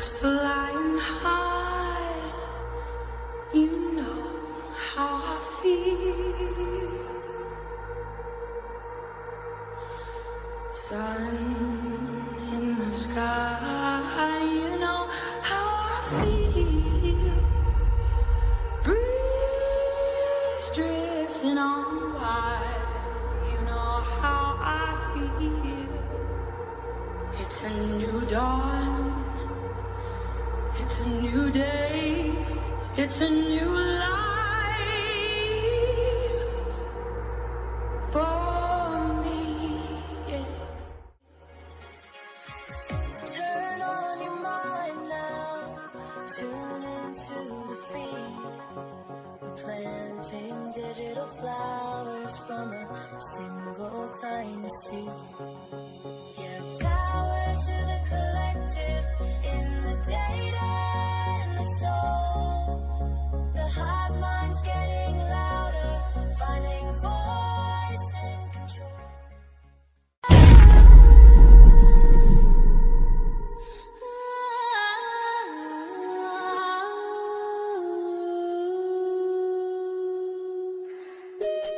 flying high, you know how I feel. Sun in the sky, you know how I feel. Breeze drifting on by, you know how I feel. It's a new dawn, it's a new day, it's a new life for me, yeah. Turn on your mind now, tune into the feed. We're planting digital flowers from a single tiny seed. Yeah, power to the collective in the data and the soul. The hive mind's getting louder, finding voice and control.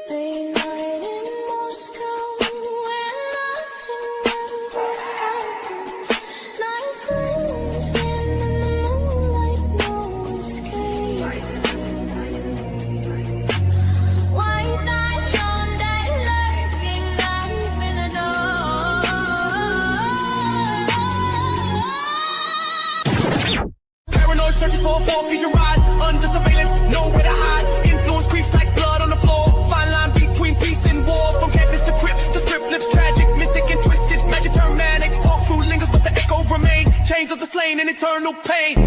Late night in Moscow, where nothing ever happens. Night blooms in the moonlight, no escape. White night, Hyundai lurking, knife in the door. Paranoid searching for a fusion ride. Under surveillance, nowhere to hide. Influence creeps like blood on the floor. Fine line between peace and war. From campus to crypt, the script lips tragic. Mystic and twisted, magic turn manic. Walk through lingers, but the echo remain. Chains of the slain and eternal pain.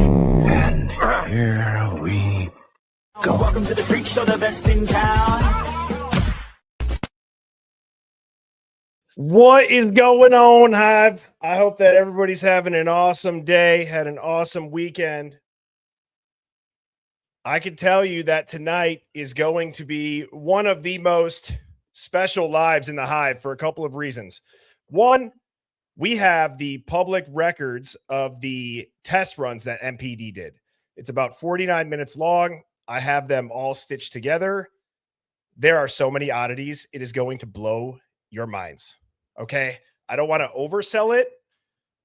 And here we go. Welcome to the freak show, the best in town. What is going on, Hive? I hope that everybody's having an awesome day, had an awesome weekend. I can tell you that tonight is going to be one of the most special lives in the Hive for a couple of reasons. One, we have the public records of the test runs that MPD did. It's about 49 minutes long. I have them all stitched together. There are so many oddities. It is going to blow your minds. Okay. I don't want to oversell it,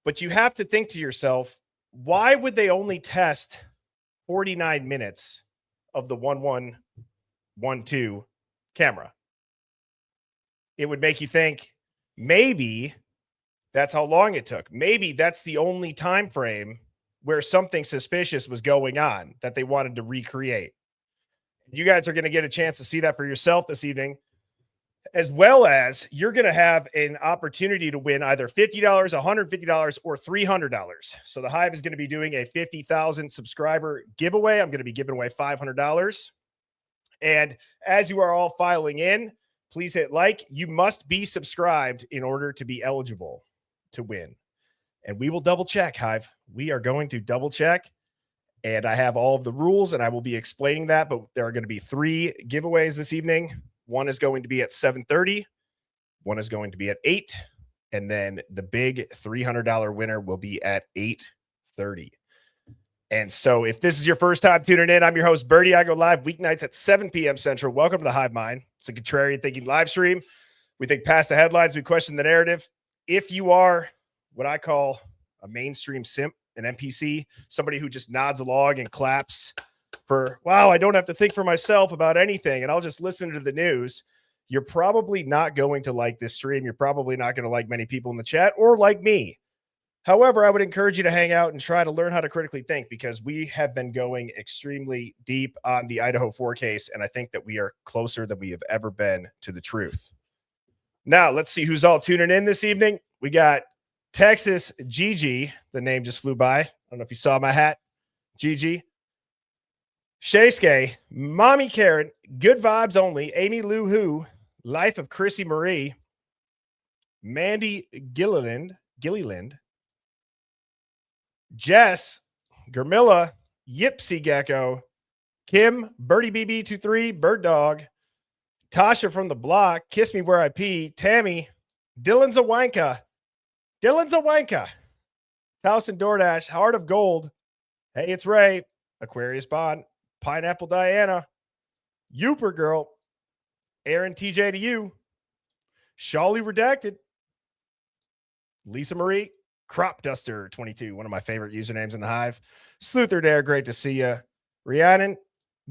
but you have to think to yourself, why would they only test 49 minutes of the 1112 camera? It would make you think maybe that's how long it took. Maybe that's the only time frame where something suspicious was going on that they wanted to recreate. You guys are going to get a chance to see that for yourself this evening, as well as you're going to have an opportunity to win either $50, $150, or $300. So the Hive is going to be doing a 50,000 subscriber giveaway. I'm going to be giving away $500. And as you are all filing in, please hit like. You must be subscribed in order to be eligible to win. And we will double check, Hive. We are going to double check. And I have all of the rules, and I will be explaining that. But there are going to be 3 giveaways this evening. One is going to be at 7:30. One is going to be at 8. And then the big $300 winner will be at 8:30. And so if this is your first time tuning in, I'm your host, Birdie. I go live weeknights at 7 p.m. Central. Welcome to the Hive Mind. It's a contrarian thinking live stream. We think past the headlines. We question the narrative. If you are what I call a mainstream simp, an NPC, somebody who just nods along and claps for, wow, I don't have to think for myself about anything, and I'll just listen to the news, you're probably not going to like this stream. You're probably not going to like many people in the chat or like me. However, I would encourage you to hang out and try to learn how to critically think, because we have been going extremely deep on the Idaho 4 case, and I think that we are closer than we have ever been to the truth. Now, let's see who's all tuning in this evening. We got Texas Gigi. The name just flew by. I don't know if you saw my hat. Gigi. Shayske, Mommy Karen, Good Vibes Only, Amy Lou Who, Life of Chrissy Marie, Mandy Gilliland, Jess, Germilla, Yipsy Gecko, Kim, Birdie BB23, Bird Dog, Tasha from the block, Kiss Me Where I Pee, Tammy, Dylan's a wanka. House and DoorDash, Heart of Gold. Hey, it's Ray. Aquarius Bond, Pineapple Diana, Youper Girl, Aaron TJ to you, Shawley Redacted, Lisa Marie, Crop Duster 22, one of my favorite usernames in the Hive, Sleuther Dare, great to see you, Rhiannon,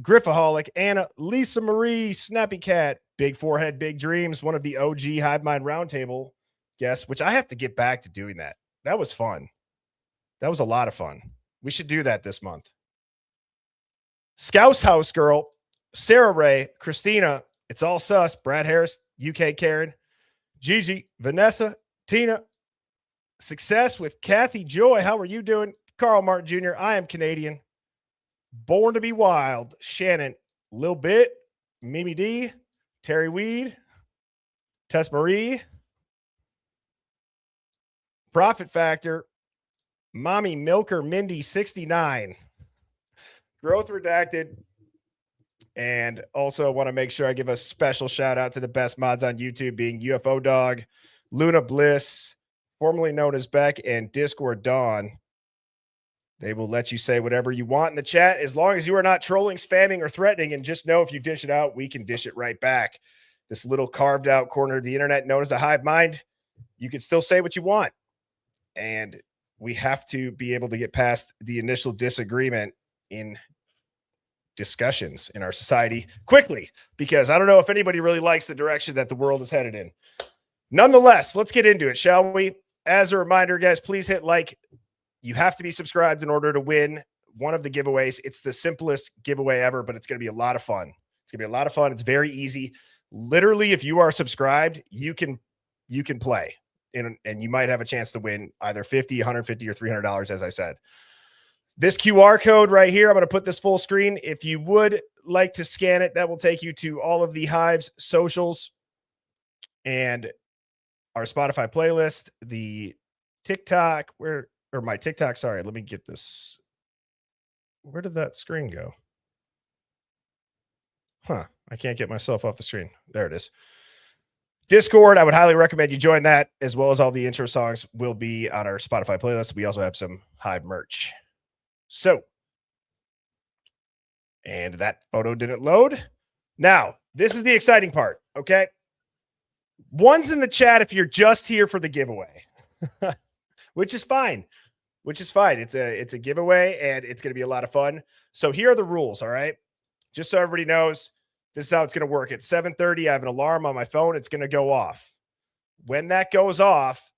Griffaholic, Anna, Lisa Marie, Snappy Cat, Big Forehead, Big Dreams, one of the OG Hive Mind Roundtable guests, which I have to get back to doing that. That was fun. That was a lot of fun. We should do that this month. Scouse House Girl, Sarah Ray, Christina, It's All Sus, Brad Harris, UK Karen, Gigi, Vanessa, Tina, Success with Kathy Joy. How are you doing? Carl Martin Jr., I am Canadian. Born to be Wild, Shannon, Lil Bit, Mimi D, Terry Weed, Tess Marie, Profit Factor, Mommy Milker Mindy 69, Growth Redacted, and also want to make sure I give a special shout out to the best mods on YouTube, being UFO Dog, Luna Bliss, formerly known as Beck, and Discord Dawn. They will let you say whatever you want in the chat as long as you are not trolling, spamming, or threatening. And just know if you dish it out, we can dish it right back. This little carved out corner of the internet known as a hive mind, you can still say what you want. And we have to be able to get past the initial disagreement in discussions in our society quickly, because I don't know if anybody really likes the direction that the world is headed in. Nonetheless, let's get into it, shall we? As a reminder, guys, please hit like. You have to be subscribed in order to win one of the giveaways. It's the simplest giveaway ever, but it's going to be a lot of fun. It's going to be a lot of fun. It's very easy. Literally, if you are subscribed, you can play, and you might have a chance to win either $50, $150, or $300, as I said. This QR code right here, I'm going to put this full screen. If you would like to scan it, that will take you to all of the Hive's socials and our Spotify playlist, the TikTok, my TikTok, sorry, let me get this. Where did that screen go? I can't get myself off the screen. There it is. Discord, I would highly recommend you join that, as well as all the intro songs will be on our Spotify playlist. We also have some Hive merch. So, and that photo didn't load. Now, this is the exciting part, okay? One's in the chat if you're just here for the giveaway, which is fine. It's a giveaway, and it's going to be a lot of fun. So here are the rules, all right? Just so everybody knows, this is how it's going to work. At 7:30, I have an alarm on my phone. It's going to go off. When that goes off,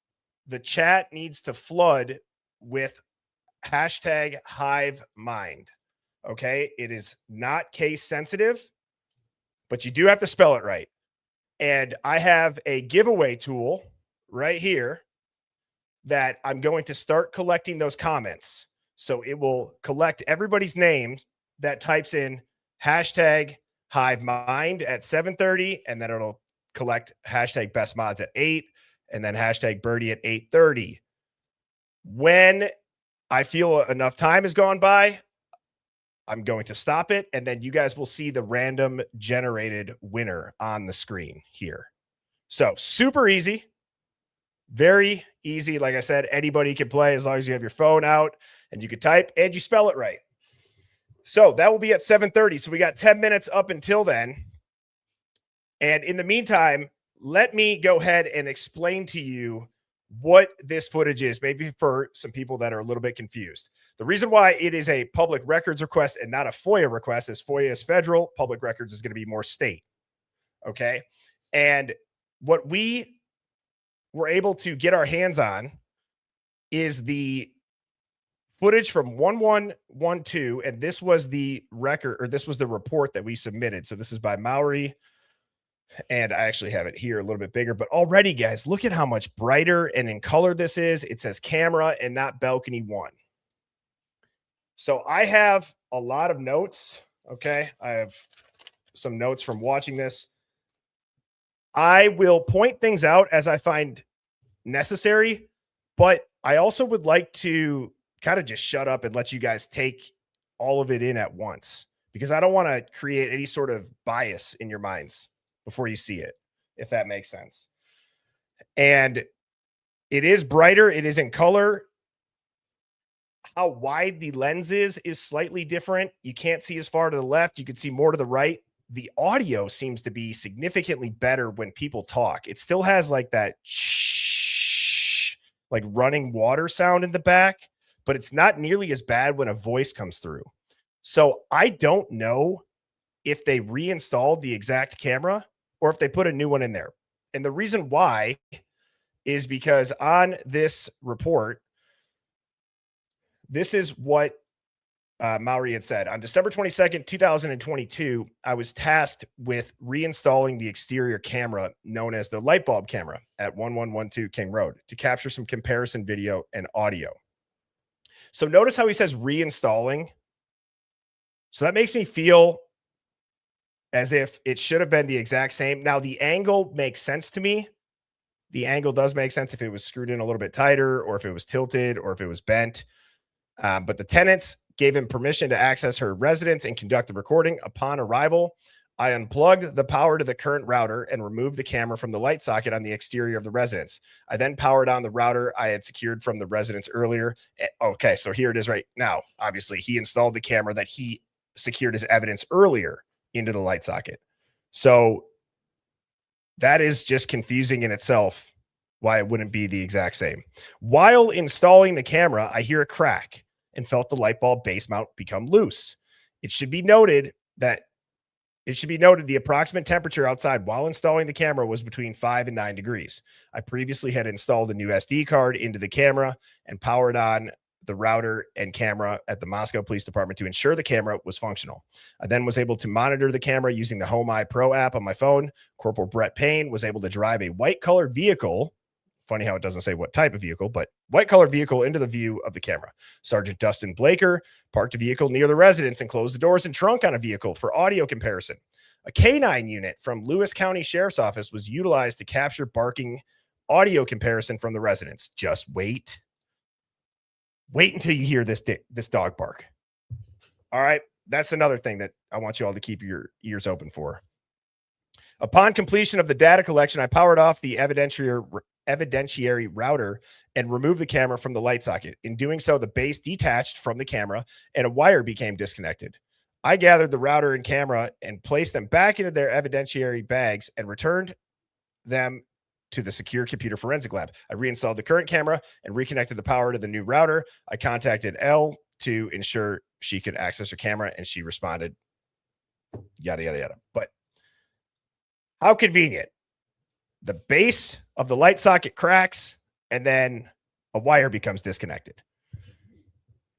the chat needs to flood with hashtag HiveMind, okay? It is not case sensitive, but you do have to spell it right. And I have a giveaway tool right here that I'm going to start collecting those comments. So it will collect everybody's name that types in hashtag HiveMind at 7:30, and then it'll collect hashtag best mods at 8, and then hashtag birdie at 8:30. When I feel enough time has gone by, I'm going to stop it, and then you guys will see the random generated winner on the screen here. So super easy. Very easy. Like I said, anybody can play as long as you have your phone out and you can type and you spell it right. So that will be at 7:30. So we got 10 minutes up until then. And in the meantime, let me go ahead and explain to you what this footage is, maybe for some people that are a little bit confused. The reason why it is a public records request and not a FOIA request is FOIA is federal, public records is going to be more state. Okay. And what we were able to get our hands on is the footage from 1112. And this was the record, or this was the report that we submitted. So this is by Maury. And I actually have it here a little bit bigger, but already, guys, look at how much brighter and in color this is. It says camera and not balcony 1. So I have a lot of notes. Okay. I have some notes from watching this. I will point things out as I find necessary, but I also would like to kind of just shut up and let you guys take all of it in at once, because I don't want to create any sort of bias in your minds before you see it, if that makes sense. And it is brighter. It is in color. how wide the lens is slightly different. You can't see as far to the left. You can see more to the right. The audio seems to be significantly better when people talk. It still has like that shh, like running water sound in the back, but it's not nearly as bad when a voice comes through. So I don't know if they reinstalled the exact camera or if they put a new one in there. And the reason why is because on this report, this is what Maury had said. On December 22nd, 2022, I was tasked with reinstalling the exterior camera known as the light bulb camera at 1112 King Road to capture some comparison video and audio. So notice how he says reinstalling. So that makes me feel as if it should have been the exact same. Now, the angle makes sense to me. The angle does make sense if it was screwed in a little bit tighter or if it was tilted or if it was bent. But the tenants gave him permission to access her residence and conduct the recording. Upon arrival, I unplugged the power to the current router and removed the camera from the light socket on the exterior of the residence. I then powered on the router I had secured from the residence earlier. Okay, so here it is right now. Obviously, he installed the camera that he secured as evidence earlier into the light socket. So that is just confusing in itself why it wouldn't be the exact same. While installing the camera, I hear a crack and felt the light bulb base mount become loose. It should be noted the approximate temperature outside while installing the camera was between 5 and 9 degrees. I previously had installed a new SD card into the camera and powered on the router and camera at the Moscow Police Department to ensure the camera was functional. I then was able to monitor the camera using the Home Eye Pro app on my phone. Corporal Brett Payne was able to drive a white-colored vehicle. Funny how it doesn't say what type of vehicle, but white-colored vehicle into the view of the camera. Sergeant Dustin Blaker parked a vehicle near the residence and closed the doors and trunk on a vehicle for audio comparison. A K9 unit from Lewis County Sheriff's Office was utilized to capture barking audio comparison from the residence. Just wait. Wait until you hear this dog bark. All right. That's another thing that I want you all to keep your ears open for. Upon completion of the data collection, I powered off the evidentiary router and removed the camera from the light socket. In doing so, the base detached from the camera and a wire became disconnected. I gathered the router and camera and placed them back into their evidentiary bags and returned them to the secure computer forensic lab. I reinstalled the current camera and reconnected the power to the new router. I contacted Elle to ensure she could access her camera, and she responded, yada, yada, yada. But how convenient. The base of the light socket cracks, and then a wire becomes disconnected.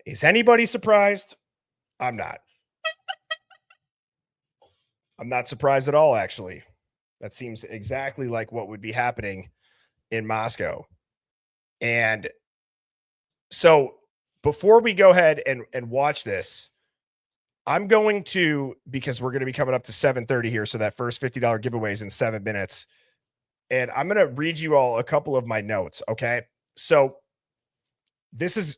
Is anybody surprised? I'm not. I'm not surprised at all, actually. That seems exactly like what would be happening in Moscow. And so before we go ahead and watch this, I'm going to, because we're going to be coming up to 7:30 here, so that first $50 giveaway is in 7 minutes. And I'm going to read you all a couple of my notes, okay? So this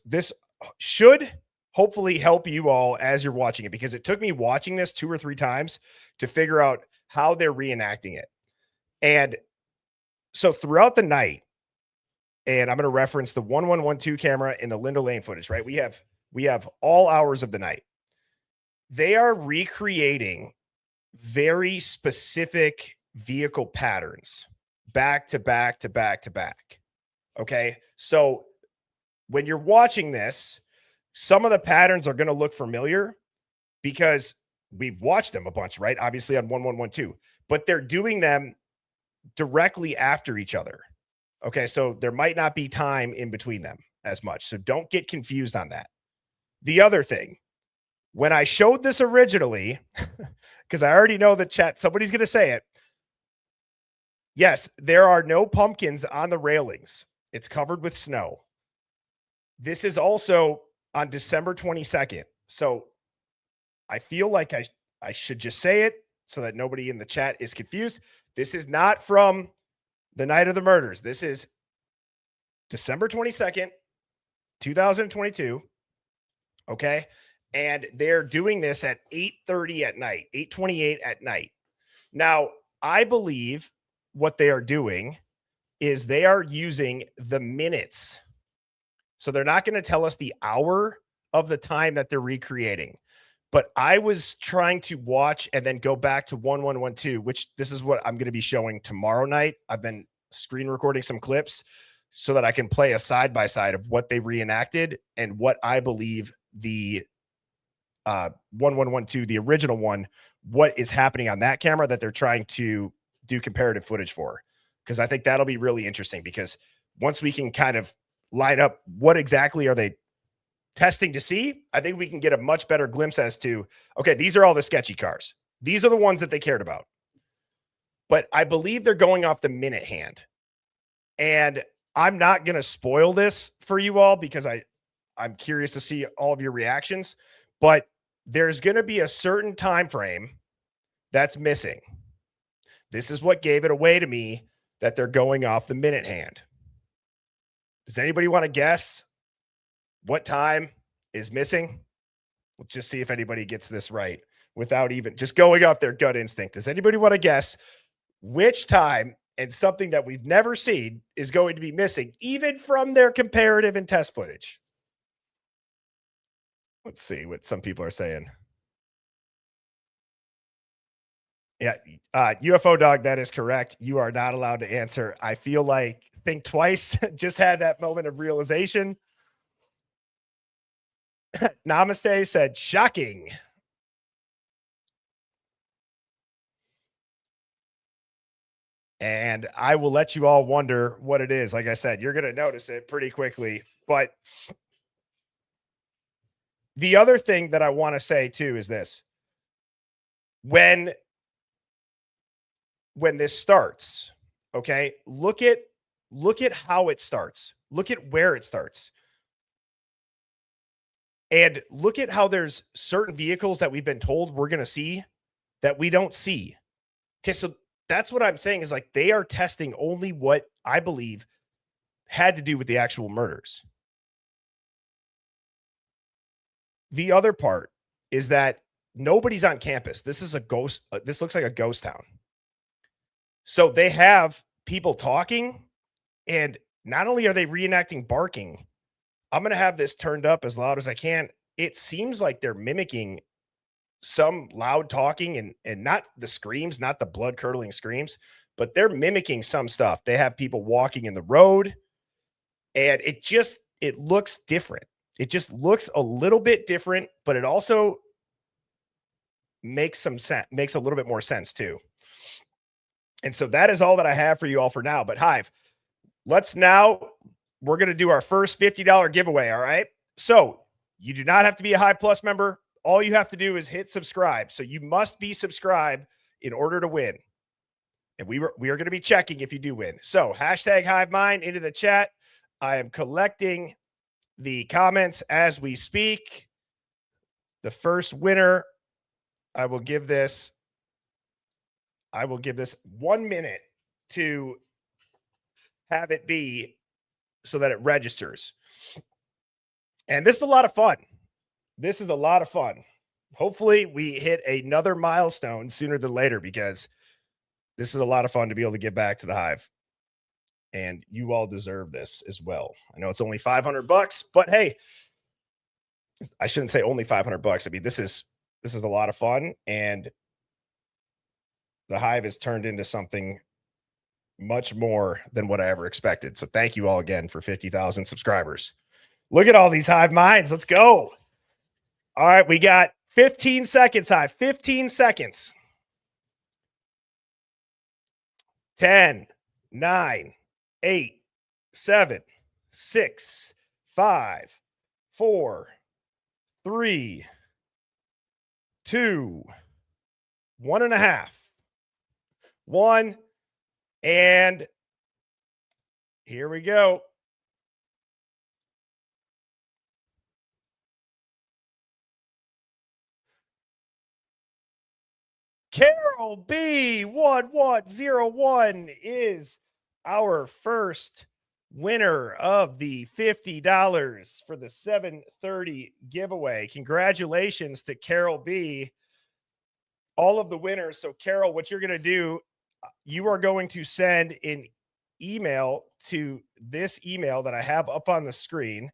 should hopefully help you all as you're watching it, because it took me watching this 2 or 3 times to figure out how they're reenacting it. And so throughout the night, and I'm going to reference the 1112 camera in the Lindo Lane footage, right? We have all hours of the night. They are recreating very specific vehicle patterns back to back to back to back. Okay. So when you're watching this, some of the patterns are going to look familiar because we've watched them a bunch, right? Obviously on 1112, but they're doing them directly after each other. Okay. So there might not be time in between them as much. So don't get confused on that. The other thing, when I showed this originally, because I already know the chat, somebody's going to say it. Yes, there are no pumpkins on the railings. It's covered with snow. This is also on December 22nd. So I feel like I should just say it so that nobody in the chat is confused. This is not from the night of the murders. This is December 22nd, 2022. Okay. And they're doing this at 8:30 at night, 8:28 at night. Now, I believe what they are doing is they are using the minutes. So they're not going to tell us the hour of the time that they're recreating. But I was trying to watch and then go back to 1112, which this is what I'm going to be showing tomorrow night. I've been screen recording some clips so that I can play a side by side of what they reenacted and what I believe the 1112, the original one, what is happening on that camera that they're trying to do comparative footage for. Because I think that'll be really interesting, because once we can kind of line up what exactly are they testing to see, I think we can get a much better glimpse as to, okay, these are all the sketchy cars. These are the ones that they cared about. But I believe they're going off the minute hand. And I'm not going to spoil this for you all because I'm curious to see all of your reactions, but there's going to be a certain time frame that's missing. This is what gave it away to me that they're going off the minute hand. Does anybody want to guess what time is missing? Let's just see if anybody gets this right without even just going off their gut instinct. Does anybody want to guess which time and something that we've never seen is going to be missing, even from their comparative and test footage? Let's see what some people are saying. Yeah, UFO Dog, that is correct. You are not allowed to answer. I feel like think twice. Just had that moment of realization. Namaste said shocking. And I will let you all wonder what it is. Like I said, you're going to notice it pretty quickly. But the other thing that I want to say too is this. When this starts, okay, look at how it starts. Look at where it starts. And look at how there's certain vehicles that we've been told we're going to see that we don't see. Okay, so that's what I'm saying is like they are testing only what I believe had to do with the actual murders. The other part is that nobody's on campus. This is a ghost. This looks like a ghost town. So they have people talking, and not only are they reenacting barking, I'm going to have this turned up as loud as I can. It seems like they're mimicking some loud talking and not the screams, not the blood curdling screams, but they're mimicking some stuff. They have people walking in the road, and it looks different. It just looks a little bit different, but it also makes a little bit more sense too. And so that is all that I have for you all for now. But Hive, we're going to do our first $50 giveaway. All right. So you do not have to be a Hive Plus member. All you have to do is hit subscribe. So you must be subscribed in order to win. And we are going to be checking if you do win. So hashtag HiveMind into the chat. I am collecting the comments as we speak. The first winner, I will give this 1 minute to have it be so that it registers. And this is a lot of fun. This is a lot of fun. Hopefully we hit another milestone sooner than later, because this is a lot of fun to be able to give back to the Hive. And you all deserve this as well. I know it's only $500, but hey, I shouldn't say only $500. I mean, this is a lot of fun, and the Hive has turned into something much more than what I ever expected. So thank you all again for 50,000 subscribers. Look at all these Hive minds. Let's go. All right, we got 15 seconds, Hive. 15 seconds. 10, 9, 8, 7, 6, 5, 4, 3, 2, 1.5. 1, and here we go. Carol B1101 is our first winner of the $50 for the 7:30 giveaway. Congratulations to Carol B. All of the winners. So Carol, what you're going to do, you are going to send an email to this email that I have up on the screen.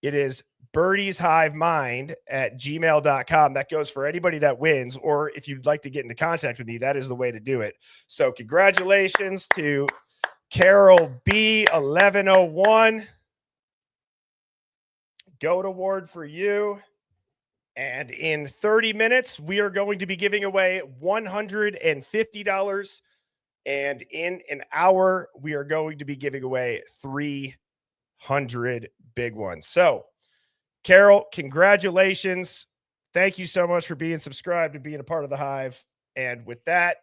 It is birdieshivemind@gmail.com. That goes for anybody that wins, or if you'd like to get into contact with me, that is the way to do it. So congratulations to Carol B 1101. Goat Award for you. And in 30 minutes, we are going to be giving away $150. And in an hour, we are going to be giving away 300 big ones. So, Carol, congratulations. Thank you so much for being subscribed and being a part of the Hive. And with that,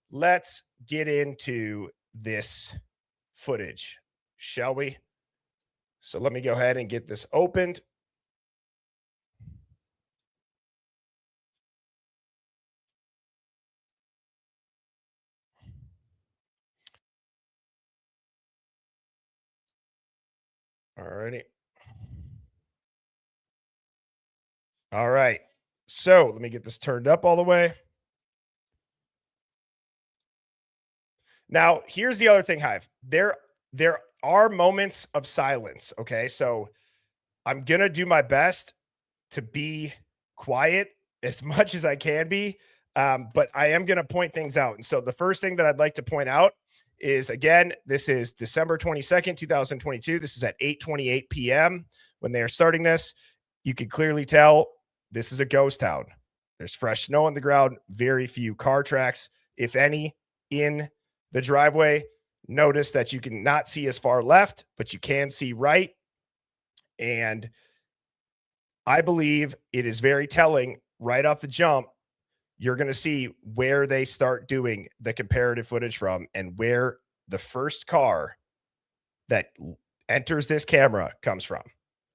let's get into this footage, shall we? So let me go ahead and get this opened. All righty. All right. So let me get this turned up all the way. Now, here's the other thing, Hive. There are moments of silence. Okay. So I'm going to do my best to be quiet as much as I can be. But I am going to point things out. And so the first thing that I'd like to point out is, again, this is December 22nd, 2022. This is at 8:28 p.m. when they are starting this. You can clearly tell this is a ghost town. There's fresh snow on the ground, very few car tracks, if any, in the driveway. Notice that you can not see as far left, but you can see right. And I believe it is very telling right off the jump. You're going to see where they start doing the comparative footage from and where the first car that enters this camera comes from.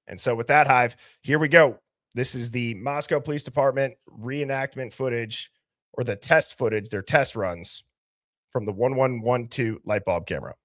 And so with that, Hive, here we go. This is the Moscow Police Department reenactment footage, or the test footage, their test runs from the 1112 light bulb camera.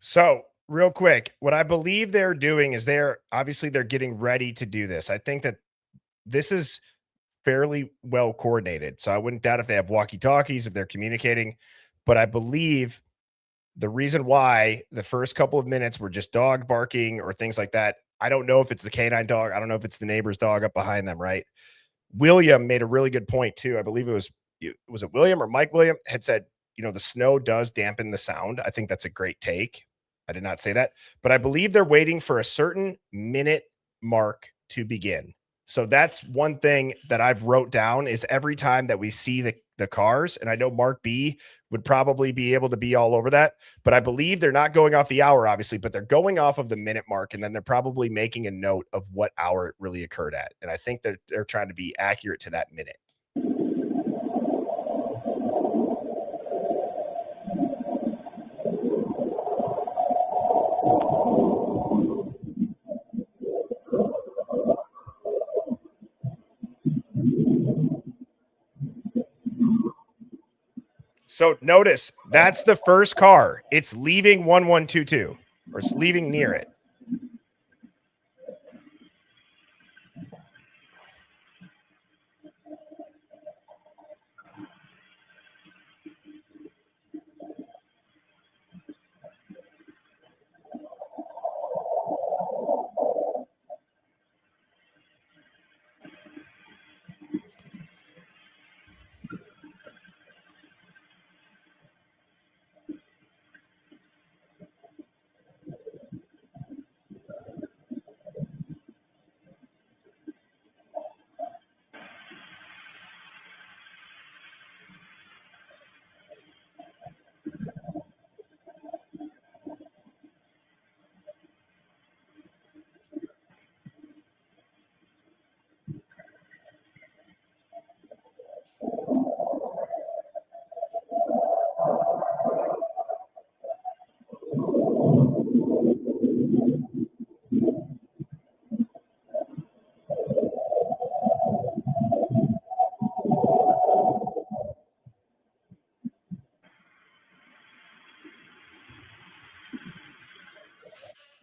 So, real quick, what I believe they're doing is they're getting ready to do this. I think that this is fairly well coordinated. So I wouldn't doubt if they have walkie-talkies, if they're communicating, but I believe the reason why the first couple of minutes were just dog barking or things like that. I don't know if it's the canine dog. I don't know if it's the neighbor's dog up behind them, right? William made a really good point too. I believe was it William or Mike William had said, the snow does dampen the sound. I think that's a great take. I did not say that, but I believe they're waiting for a certain minute mark to begin. So that's one thing that I've wrote down is every time that we see the cars, and I know Mark B would probably be able to be all over that, but I believe they're not going off the hour, obviously, but they're going off of the minute mark, and then they're probably making a note of what hour it really occurred at. And I think that they're trying to be accurate to that minute. So notice that's the first car. It's leaving 1122, or it's leaving near it.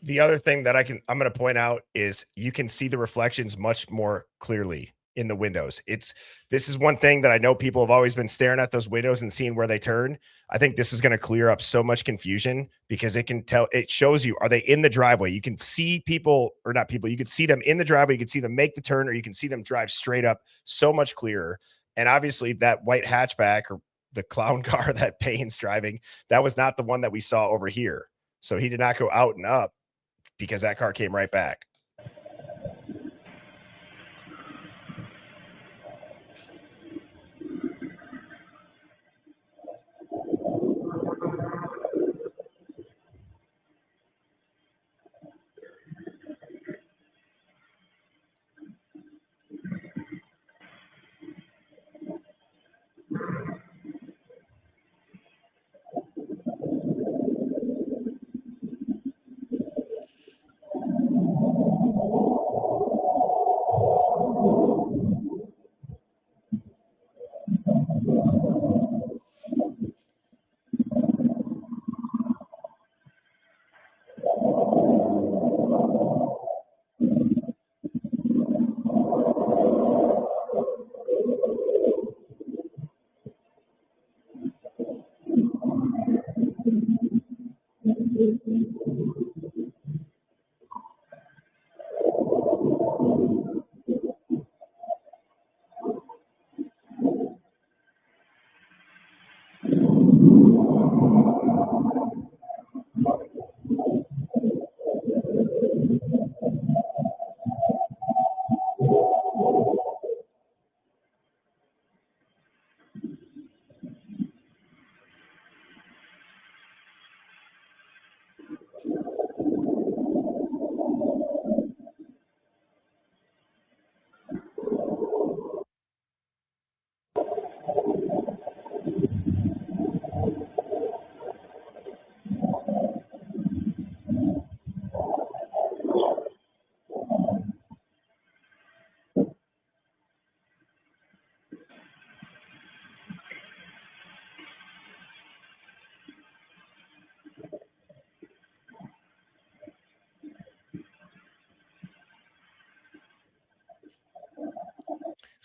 The other thing that I'm going to point out is you can see the reflections much more clearly in the windows. This is one thing that I know people have always been staring at those windows and seeing where they turn. I think this is going to clear up so much confusion because it shows you, are they in the driveway? You can see people, or not people, you can see them in the driveway, you can see them make the turn, or you can see them drive straight up so much clearer. And obviously that white hatchback or the clown car that Payne's driving, that was not the one that we saw over here. So he did not go out and up, because that car came right back.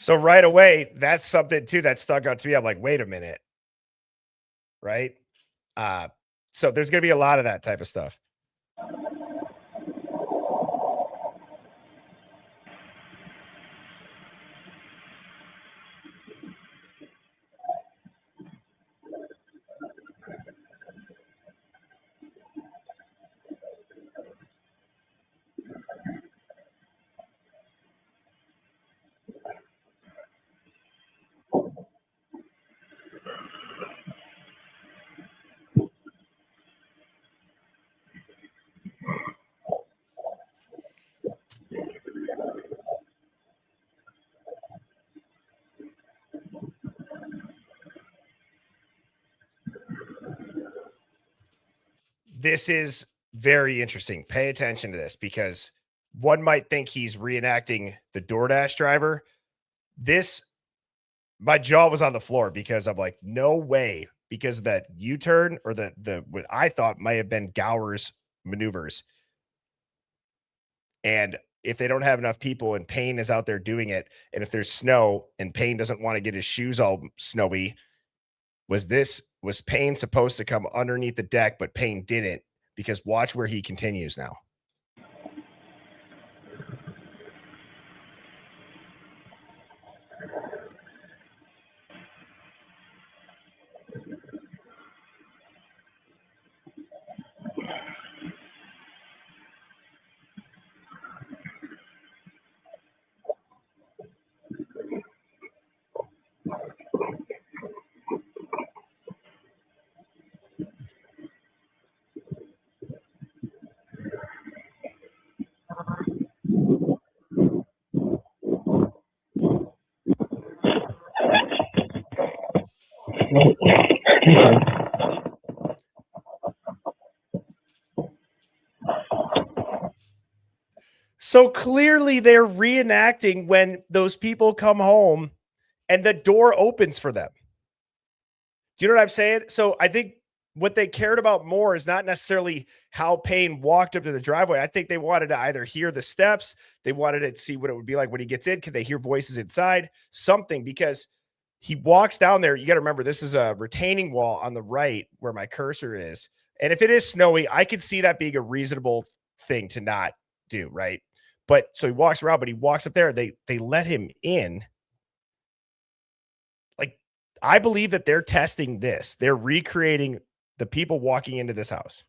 So right away, that's something too that stuck out to me. I'm like, wait a minute. Right. So there's going to be a lot of that type of stuff. This is very interesting. Pay attention to this because one might think he's reenacting the DoorDash driver. My jaw was on the floor because I'm like, no way, because that U-turn or the what I thought might have been Gower's maneuvers. And if they don't have enough people and Payne is out there doing it, and if there's snow and Payne doesn't want to get his shoes all snowy, was Payne supposed to come underneath the deck, but Payne didn't, because watch where he continues now. So clearly they're reenacting when those people come home and the door opens for them. Do you know what I'm saying? So I think what they cared about more is not necessarily how Payne walked up to the driveway. I think they wanted to either hear the steps, they wanted to see what it would be like when he gets in. Can they hear voices inside? Something, because he walks down there. You got to remember, this is a retaining wall on the right where my cursor is. And if it is snowy, I could see that being a reasonable thing to not do, right? But so he walks around, but he walks up there. They let him in. Like, I believe that they're testing this. They're recreating the people walking into this house.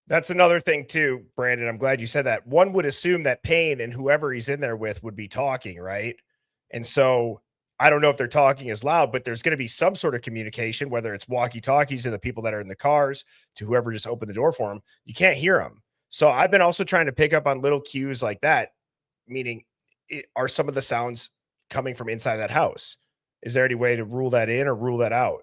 That's another thing too, Brandon. I'm glad you said that. One would assume that Payne and whoever he's in there with would be talking, right? And so I don't know if they're talking as loud, but there's going to be some sort of communication, whether it's walkie-talkies to the people that are in the cars, to whoever just opened the door for them. You can't hear them. So I've been also trying to pick up on little cues like that, meaning are some of the sounds coming from inside that house? Is there any way to rule that in or rule that out?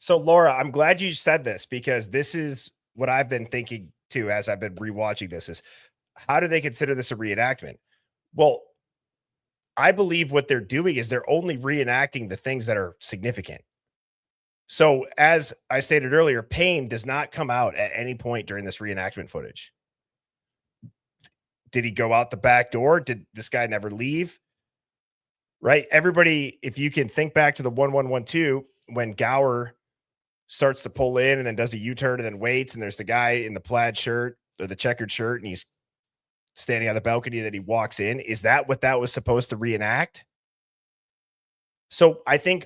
So Laura, I'm glad you said this because this is what I've been thinking too as I've been rewatching this is how do they consider this a reenactment? Well, I believe what they're doing is they're only reenacting the things that are significant. So, as I stated earlier, pain does not come out at any point during this reenactment footage. Did he go out the back door? Did this guy never leave? Right? Everybody, if you can think back to the 1112, when Gower starts to pull in and then does a U-turn and then waits, and there's the guy in the plaid shirt or the checkered shirt, and he's standing on the balcony that he walks in. Is that what that was supposed to reenact? So I think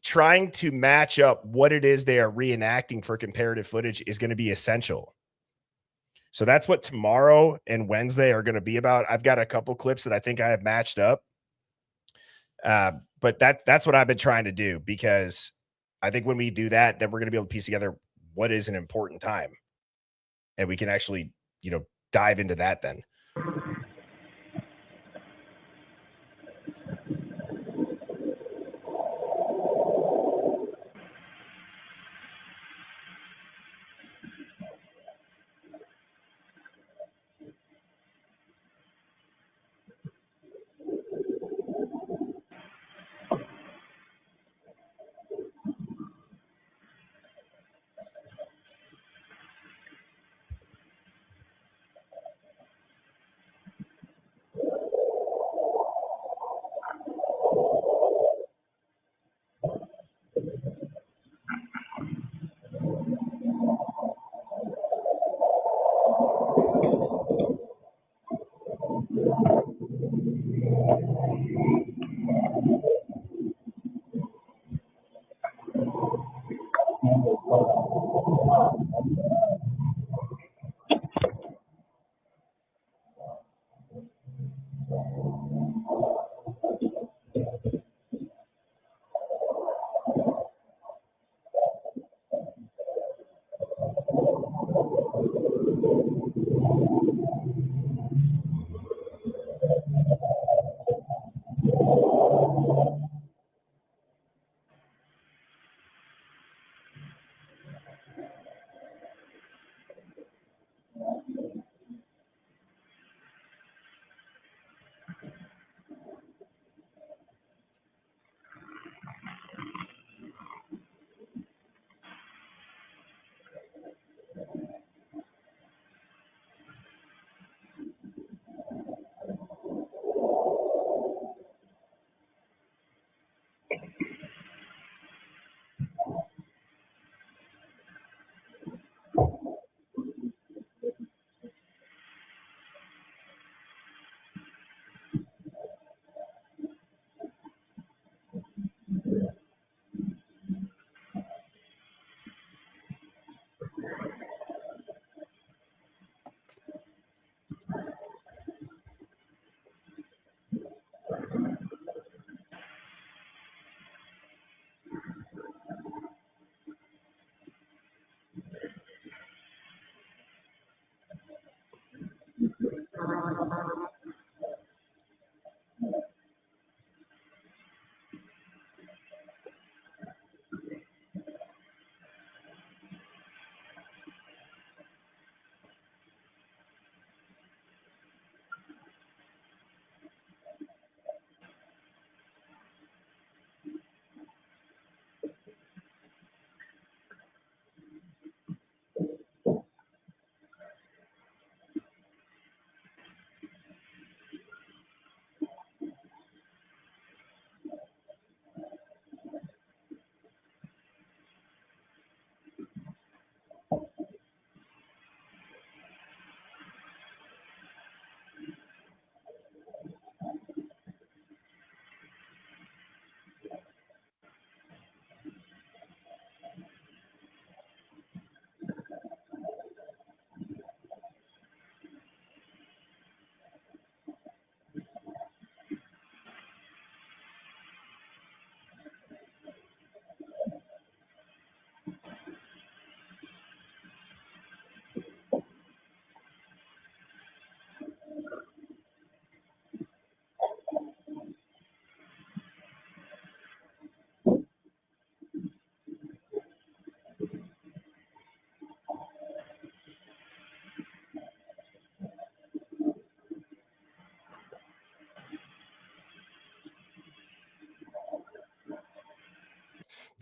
trying to match up what it is they are reenacting for comparative footage is going to be essential. So that's what tomorrow and Wednesday are going to be about. I've got a couple clips that I think I have matched up. But that's what I've been trying to do, because I think when we do that, then we're going to be able to piece together what is an important time. And we can actually, dive into that then.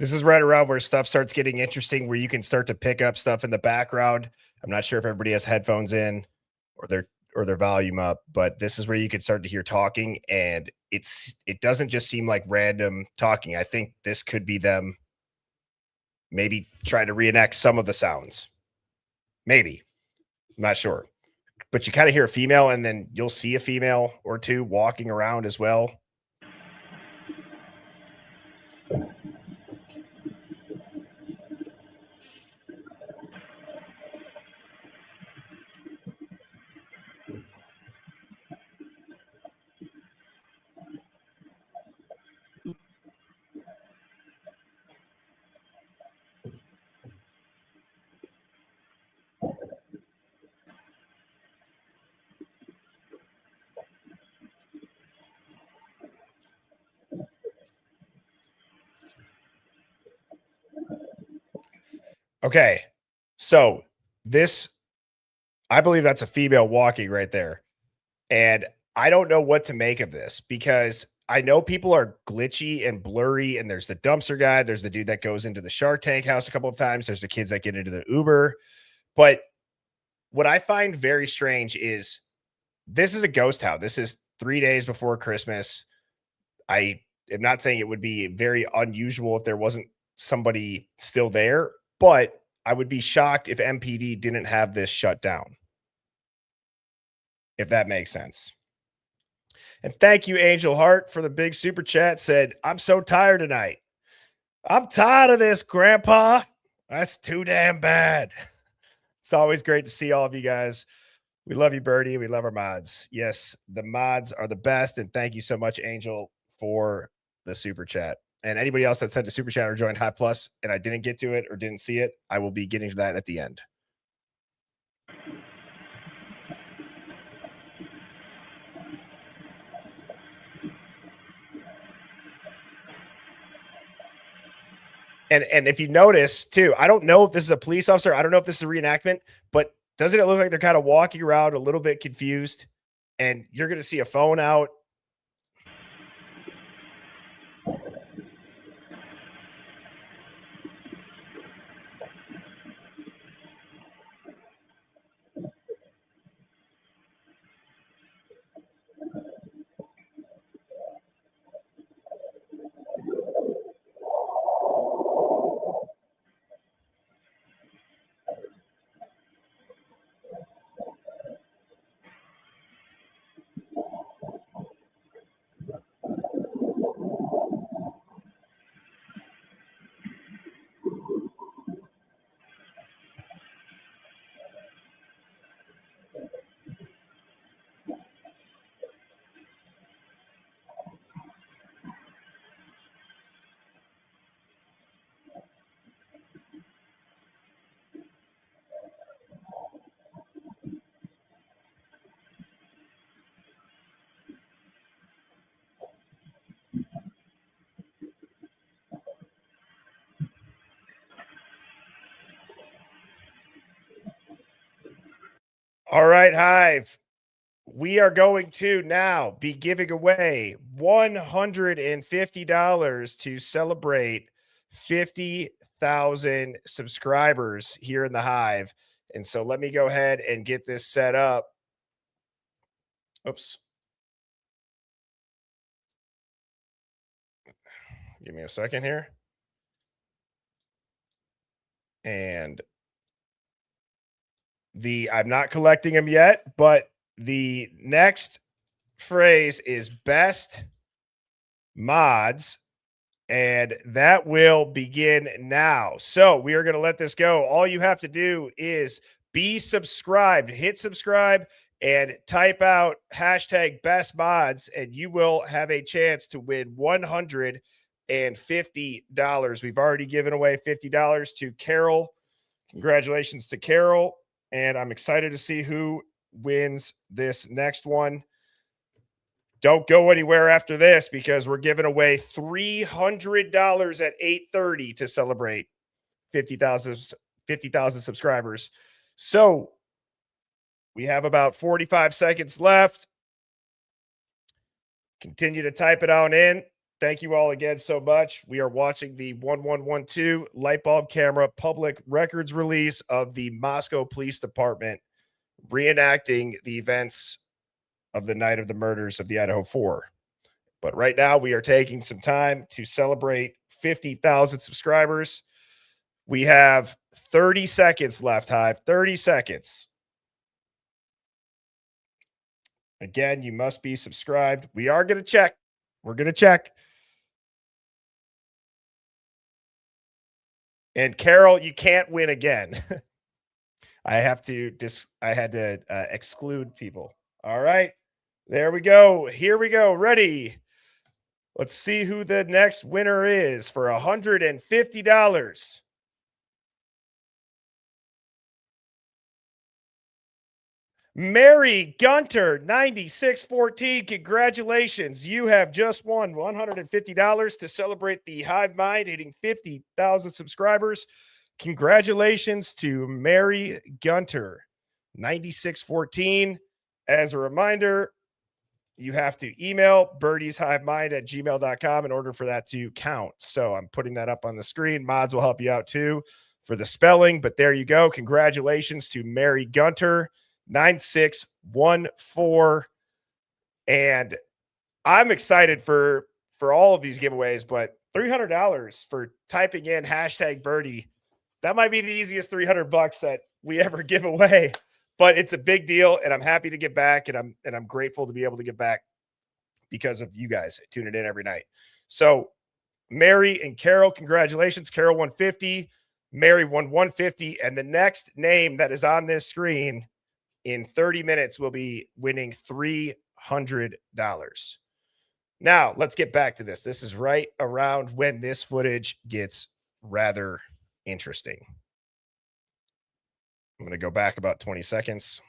This is right around where stuff starts getting interesting, where you can start to pick up stuff in the background. I'm not sure if everybody has headphones in or their volume up, but this is where you can start to hear talking, and it doesn't just seem like random talking. I think this could be them maybe trying to reenact some of the sounds. Maybe. I'm not sure. But you kind of hear a female, and then you'll see a female or two walking around as well. Okay. So I believe that's a female walking right there. And I don't know what to make of this, because I know people are glitchy and blurry, and there's the dumpster guy, there's the dude that goes into the Shark Tank house a couple of times, there's the kids that get into the Uber. But what I find very strange is this is a ghost town. This is 3 days before Christmas. I am not saying it would be very unusual if there wasn't somebody still there, but I would be shocked if MPD didn't have this shut down, if that makes sense. And thank you, Angel Heart, for the big super chat. Said, I'm so tired tonight. I'm tired of this, Grandpa. That's too damn bad. It's always great to see all of you guys. We love you, Birdie. We love our mods. Yes, the mods are the best. And thank you so much, Angel, for the super chat. And anybody else that sent a super chat or joined Hive Plus and I didn't get to it or didn't see it, I will be getting to that at the end. And if you notice too, I don't know if this is a police officer. I don't know if this is a reenactment, but doesn't it look like they're kind of walking around a little bit confused? And you're going to see a phone out. All right, Hive. We are going to now be giving away $150 to celebrate 50,000 subscribers here in the Hive. And so let me go ahead and get this set up. Oops. Give me a second here. And I'm not collecting them yet, but the next phrase is best mods, and that will begin now. So we are going to let this go. All you have to do is be subscribed, hit subscribe, and type out hashtag best mods, and you will have a chance to win $150. We've already given away $50 to Carol. Congratulations to Carol. And I'm excited to see who wins this next one. Don't go anywhere after this, because we're giving away $300 at 8:30 to celebrate 50,000 subscribers. So we have about 45 seconds left. Continue to type it on in. Thank you all again so much. We are watching the 1112 light bulb camera public records release of the Moscow Police Department reenacting the events of the night of the murders of the Idaho 4. But right now, we are taking some time to celebrate 50,000 subscribers. We have 30 seconds left, Hive. 30 seconds. Again, you must be subscribed. We are going to check. We're going to check. And Carol, you can't win again. I had to exclude people. All right. There we go. Here we go. Ready. Let's see who the next winner is for $150. Mary Gunter, 9614. Congratulations. You have just won $150 to celebrate the Hive Mind hitting 50,000 subscribers. Congratulations to Mary Gunter, 9614. As a reminder, you have to email birdieshivemind@gmail.com in order for that to count. So I'm putting that up on the screen. Mods will help you out too for the spelling, but there you go. Congratulations to Mary Gunter, 9614. And I'm excited for all of these giveaways, but $300 for typing in #birdie. That might be the easiest $300 that we ever give away, but it's a big deal. And I'm happy to get back. And I'm grateful to be able to get back because of you guys tuning in every night. So Mary and Carol, congratulations. Carol won 50, Mary won 150. And the next name that is on this screen in 30 minutes will be winning $300. Now, let's get back to this. This is right around when this footage gets rather interesting. I'm going to go back about 20 seconds.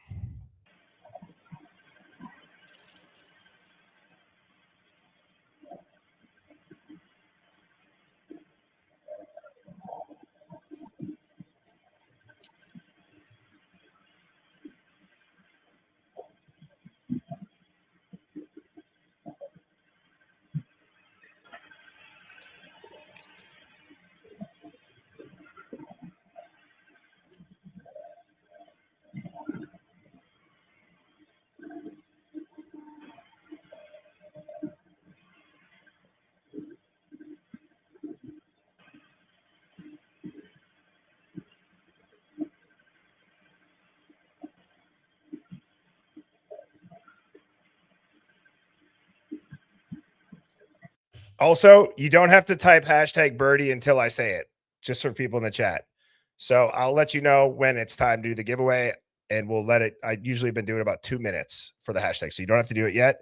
Also, you don't have to type #birdie until I say it, just for people in the chat. So I'll let you know when it's time to do the giveaway, and we'll let it. I usually have been doing about 2 minutes for the hashtag, so you don't have to do it yet.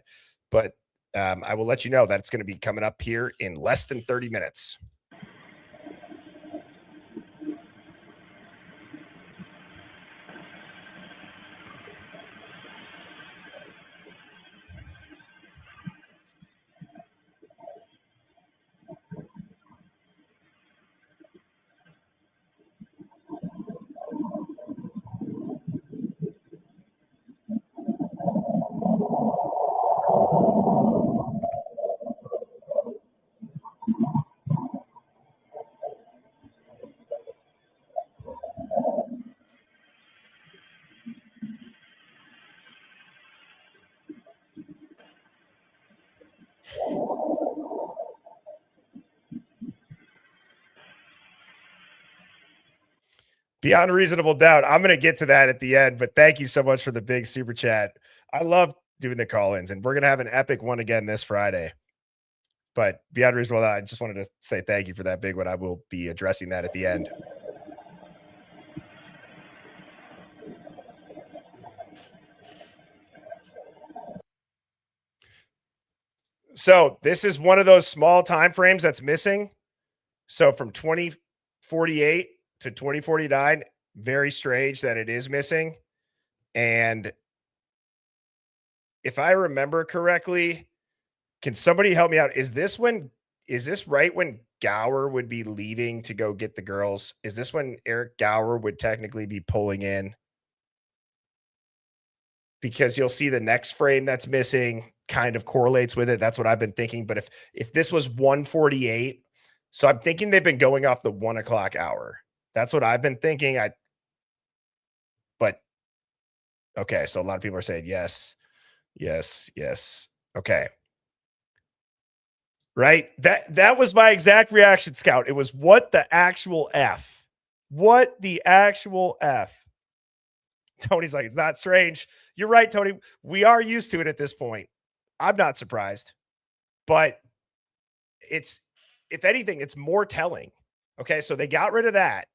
But I will let you know that it's going to be coming up here in less than 30 minutes. Beyond a reasonable doubt. I'm going to get to that at the end, but thank you so much for the big super chat. I love doing the call-ins, and we're going to have an epic one again this Friday. But beyond reasonable doubt, I just wanted to say thank you for that big one. I will be addressing that at the end. So this is one of those small time frames that's missing. So from 2048 to 2049, very strange that it is missing. And if I remember correctly, can somebody help me out? Is this right when Gower would be leaving to go get the girls? Is this when Eric Gower would technically be pulling in? Because you'll see the next frame that's missing. kind of correlates with it. That's what I've been thinking. But if this was 1:48, so I'm thinking they've been going off the 1 o'clock hour. That's what I've been thinking. But okay, so a lot of people are saying yes, yes, yes. Okay. Right? That was my exact reaction, Scout. It was what the actual F. What the actual F. Tony's like, it's not strange. You're right, Tony. We are used to it at this point. I'm not surprised. But it's, if anything, it's more telling. Okay, so they got rid of that.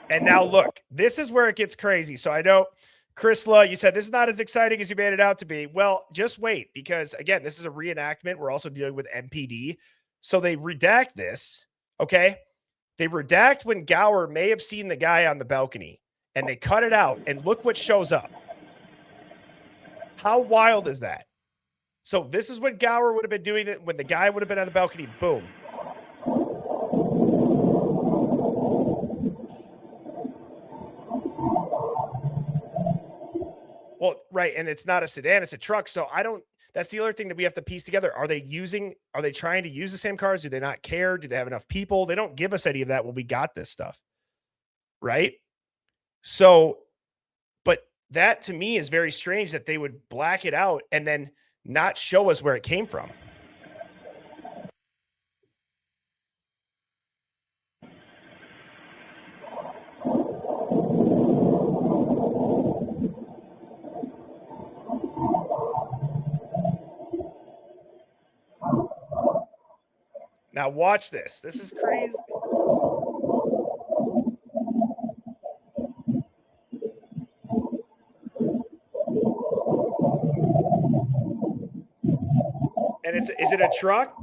And now look, this is where it gets crazy. So I know, Chrisla, you said this is not as exciting as you made it out to be. Well, just wait, because again, this is a reenactment. We're also dealing with MPD. So they redact this, okay? They redact when Gower may have seen the guy on the balcony, and they cut it out, and look what shows up. How wild is that? So this is what Gower would have been doing it when the guy would have been on the balcony. Boom. Well, right. And it's not a sedan, it's a truck. So that's the other thing that we have to piece together. Are they trying to use the same cars? Do they not care? Do they have enough people? They don't give us any of that when we got this stuff. Right. So, but that to me is very strange that they would black it out and then not show us where it came from. Now watch this. This is crazy. And is it a truck?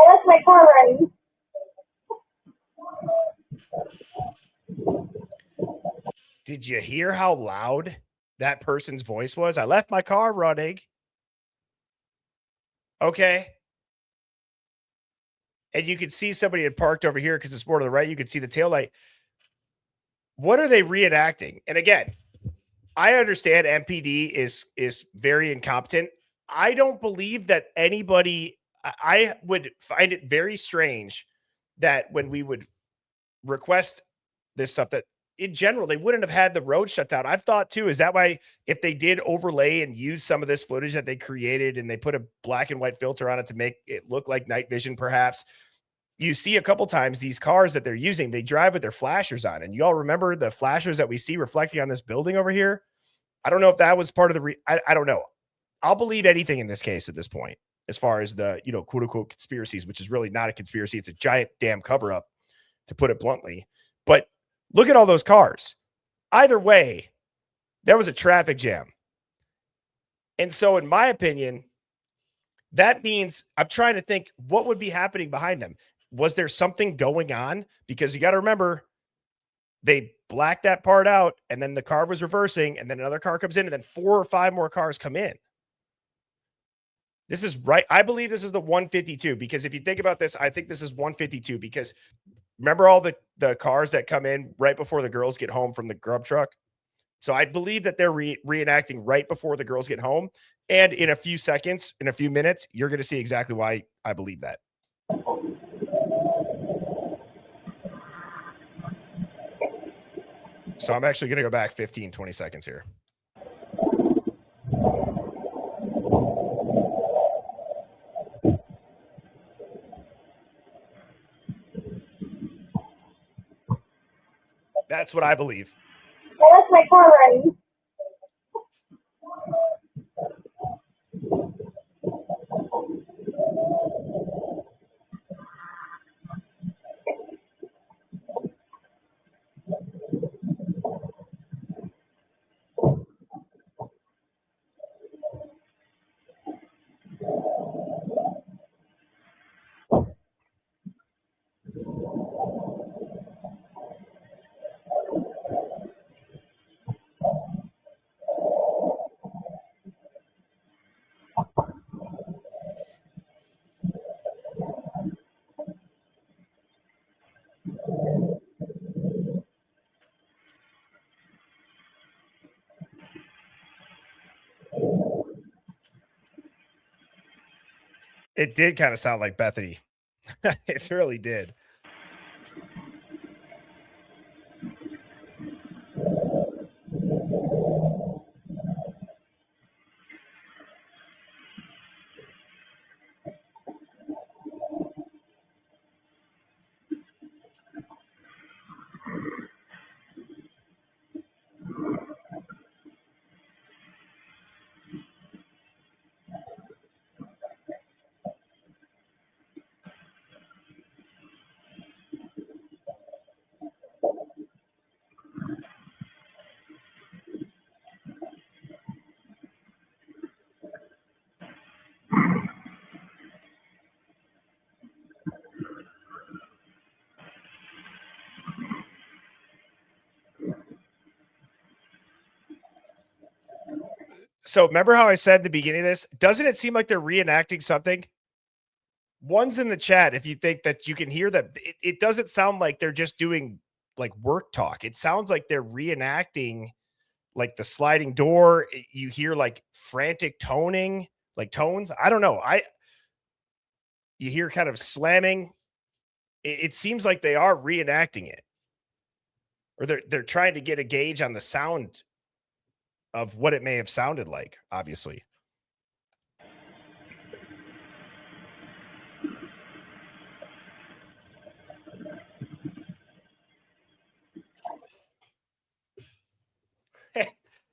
That's my car running. Did you hear how loud that person's voice was? I left my car running. Okay. And you could see somebody had parked over here because it's more to the right. You could see the taillight. what are they reenacting? And again, I understand MPD is very incompetent. I don't believe that anybody, I would find it very strange that when we would request this stuff, that in general, they wouldn't have had the road shut down. I've thought too, is that why if they did overlay and use some of this footage that they created and they put a black and white filter on it to make it look like night vision, perhaps, you see a couple times these cars that they're using, they drive with their flashers on. And you all remember the flashers that we see reflecting on this building over here? I don't know if that was part of the, I don't know. I'll believe anything in this case at this point, as far as the, quote unquote conspiracies, which is really not a conspiracy. It's a giant damn cover up, to put it bluntly. But look at all those cars. Either way, there was a traffic jam. And so in my opinion, that means I'm trying to think what would be happening behind them. Was there something going on? Because you got to remember, they blacked that part out and then the car was reversing and then another car comes in and then 4 or 5 more cars come in. This is right. I believe this is the 152, because if you think about this, I think this is 152, because remember all the cars that come in right before the girls get home from the grub truck? So I believe that they're reenacting right before the girls get home. And in a few seconds, in a few minutes, you're going to see exactly why I believe that. So I'm actually going to go back 15, 20 seconds here. That's what I believe. I left my car running. It did kind of sound like Bethany. It really did. So remember how I said at the beginning of this, doesn't it seem like they're reenacting something? One's in the chat. If you think that you can hear that, it doesn't sound like they're just doing like work talk. It sounds like they're reenacting like the sliding door. You hear like frantic toning, like tones. I don't know. You hear kind of slamming. It seems like they are reenacting it, or they're trying to get a gauge on the sound of what it may have sounded like, obviously.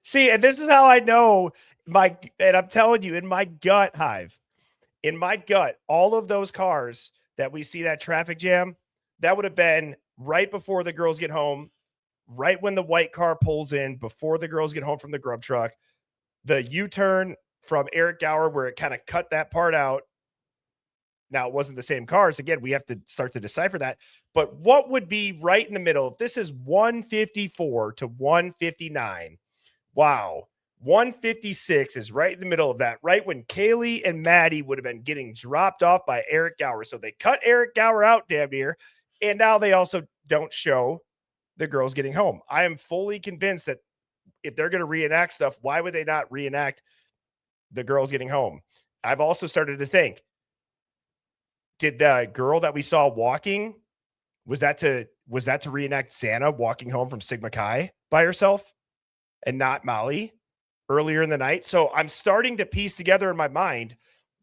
See, and this is how I know and I'm telling you, in my gut, Hive, in my gut, all of those cars that we see that traffic jam, that would have been right before the girls get home, right when the white car pulls in, before the girls get home from the grub truck, the U-turn from Eric Gower where it kind of cut that part out. Now, it wasn't the same cars. Again, we have to start to decipher that. But what would be right in the middle? If this is 154 to 159, wow. 156 is right in the middle of that, right when Kaylee and Maddie would have been getting dropped off by Eric Gower. So they cut Eric Gower out damn near. And now they also don't show the girls getting home. I am fully convinced that if they're going to reenact stuff, why would they not reenact the girls getting home? I've also started to think, did the girl that we saw walking, was that to reenact Xana walking home from Sigma Chi by herself and not Molly earlier in the night? So I'm starting to piece together in my mind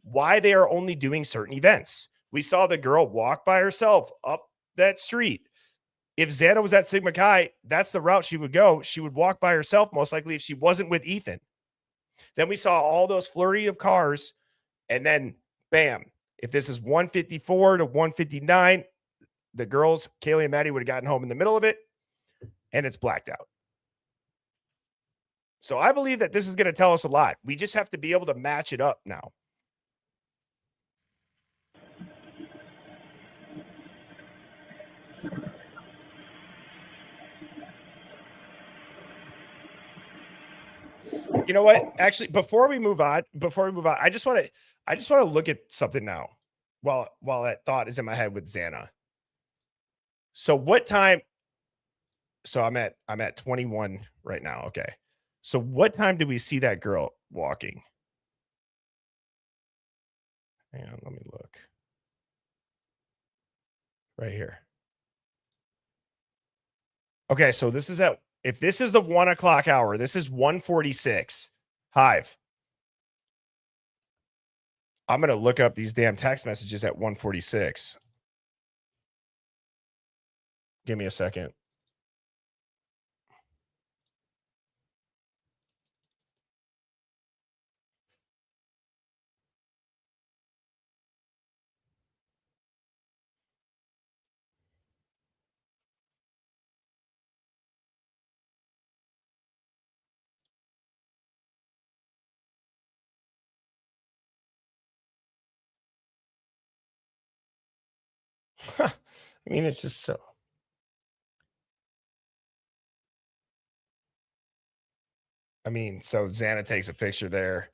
why they are only doing certain events. We saw the girl walk by herself up that street. If Xana was at Sigma Chi, that's the route she would go. She would walk by herself, most likely, if she wasn't with Ethan. Then we saw all those flurry of cars, and then bam. If this is 154 to 159, the girls, Kaylee and Maddie, would have gotten home in the middle of it, and it's blacked out. So I believe that this is going to tell us a lot. We just have to be able to match it up now. You know what? Actually, before we move on, I just want to look at something now while that thought is in my head with Xana. So what time? So I'm at 21 right now. Okay. So what time do we see that girl walking? Hang on, let me look. Right here. Okay, so this is if this is the 1 o'clock hour, this is 1:46. Hive. I'm gonna look up these damn text messages at 1:46. Give me a second. I mean, it's just so. I mean, so Xana takes a picture there.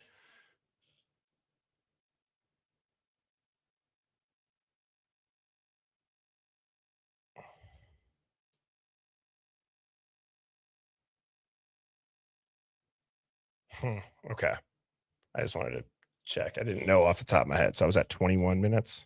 Okay. I just wanted to check. I didn't know off the top of my head. So I was at 21 minutes.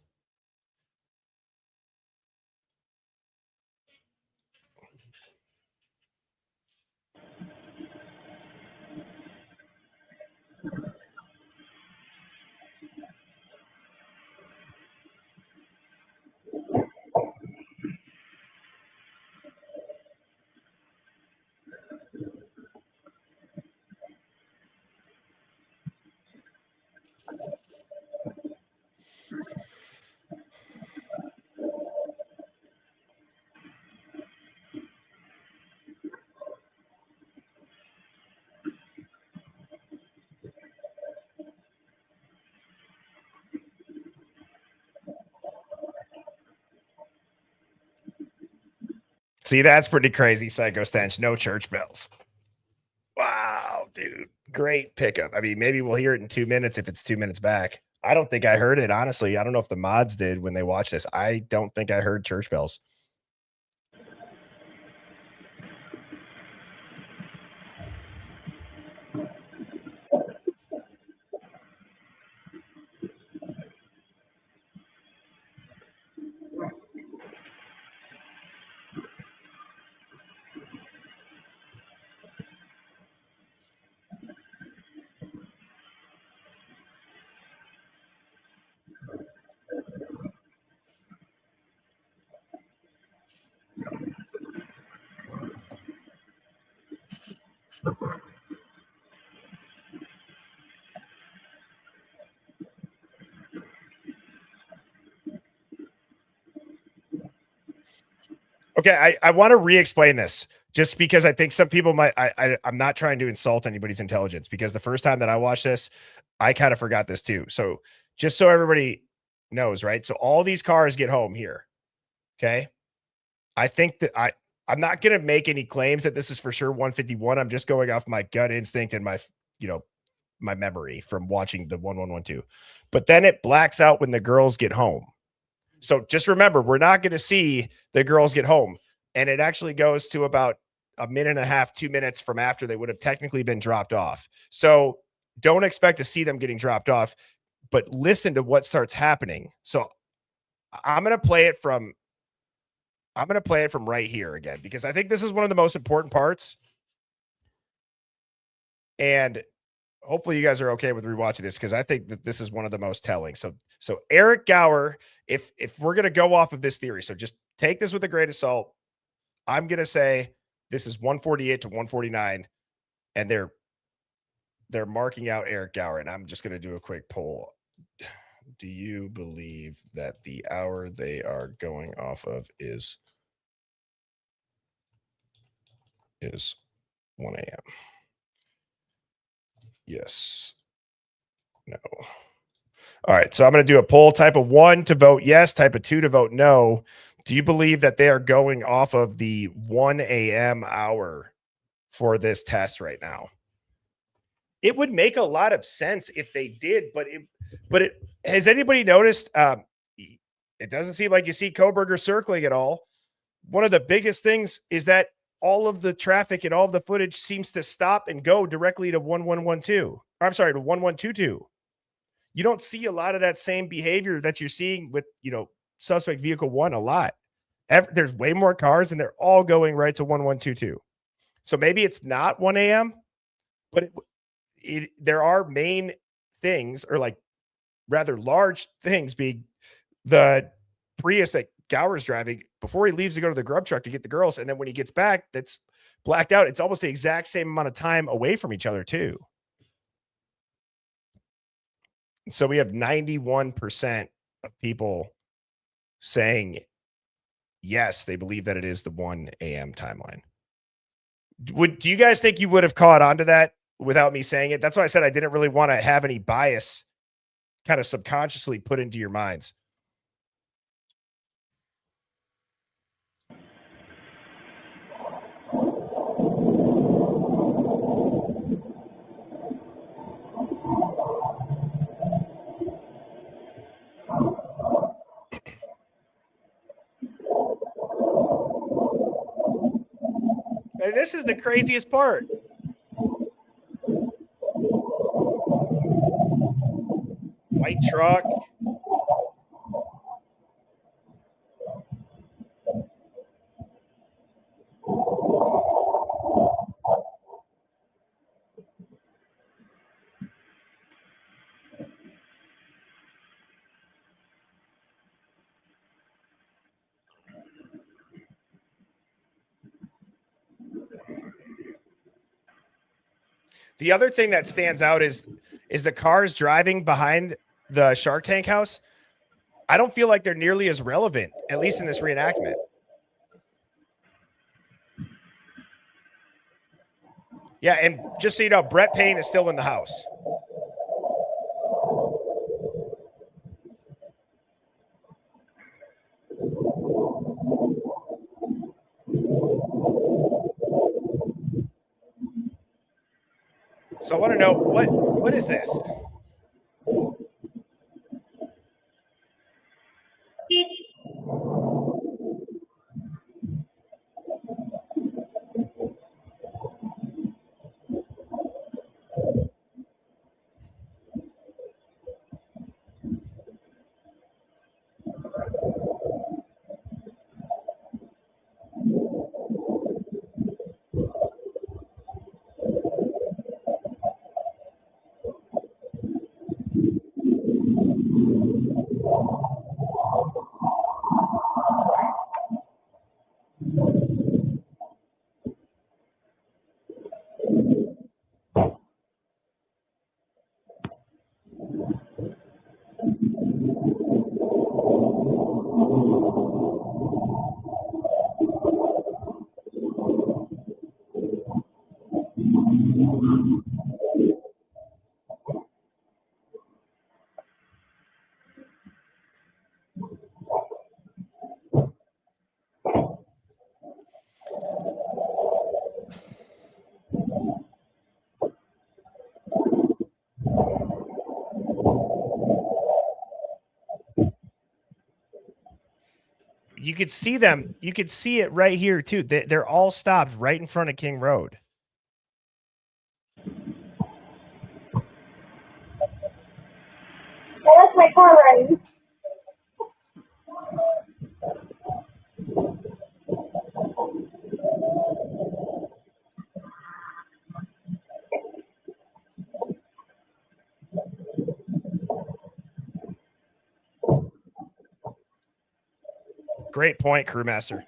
See, that's pretty crazy, Psycho Stench. No church bells. Wow, dude. Great pickup. I mean, maybe we'll hear it in 2 minutes if it's 2 minutes back. I don't think I heard it, honestly. I don't know if the mods did when they watched this. I don't think I heard church bells. Okay, I want to re-explain this just because I think some people might. I'm not trying to insult anybody's intelligence because the first time that I watched this, I kind of forgot this too. So just so everybody knows, right? So all these cars get home here. Okay, I think that I'm not going to make any claims that this is for sure 151. I'm just going off my gut instinct and my my memory from watching the 1112. But then it blacks out when the girls get home. So just remember, we're not going to see the girls get home. and it actually goes to about a minute and a half, 2 minutes from after they would have technically been dropped off. So don't expect to see them getting dropped off, but listen to what starts happening. So I'm going to play it from right here again, because I think this is one of the most important parts. And hopefully you guys are okay with rewatching this, because I think that this is one of the most telling. So Eric Gower, if we're going to go off of this theory, so just take this with a grain of salt. I'm going to say this is 148 to 149, and they're marking out Eric Gower, and I'm just going to do a quick poll. Do you believe that the hour they are going off of is 1 a.m.? Yes. No. All right. So I'm going to do a poll. Type of 1 to vote yes. Type of 2 to vote no. Do you believe that they are going off of the 1 a.m. hour for this test right now? It would make a lot of sense if they did, but has anybody noticed? It doesn't seem like you see Koberger circling at all. One of the biggest things is that all of the traffic and all of the footage seems to stop and go directly to 1112. Or I'm sorry, to 1122. You don't see a lot of that same behavior that you're seeing with, suspect vehicle 1 a lot. There's way more cars, and they're all going right to 1122. So maybe it's not 1 a.m., but there are main things, or like rather large things, being the Prius that Gower's driving before he leaves to go to the grub truck to get the girls. And then when he gets back, that's blacked out. It's almost the exact same amount of time away from each other too. So we have 91% of people saying yes, they believe that it is the 1 a.m. timeline. Do you guys think you would have caught on to that without me saying it? That's why I said I didn't really want to have any bias kind of subconsciously put into your minds. And this is the craziest part. White truck. The other thing that stands out is the cars driving behind the Shark Tank house. I don't feel like they're nearly as relevant, at least in this reenactment. Yeah, and just so you know, Brett Payne is still in the house. So I want to know, what is this? You could see them. You could see it right here too. They're all stopped right in front of King Road. That's my car running. Great point, Crewmaster.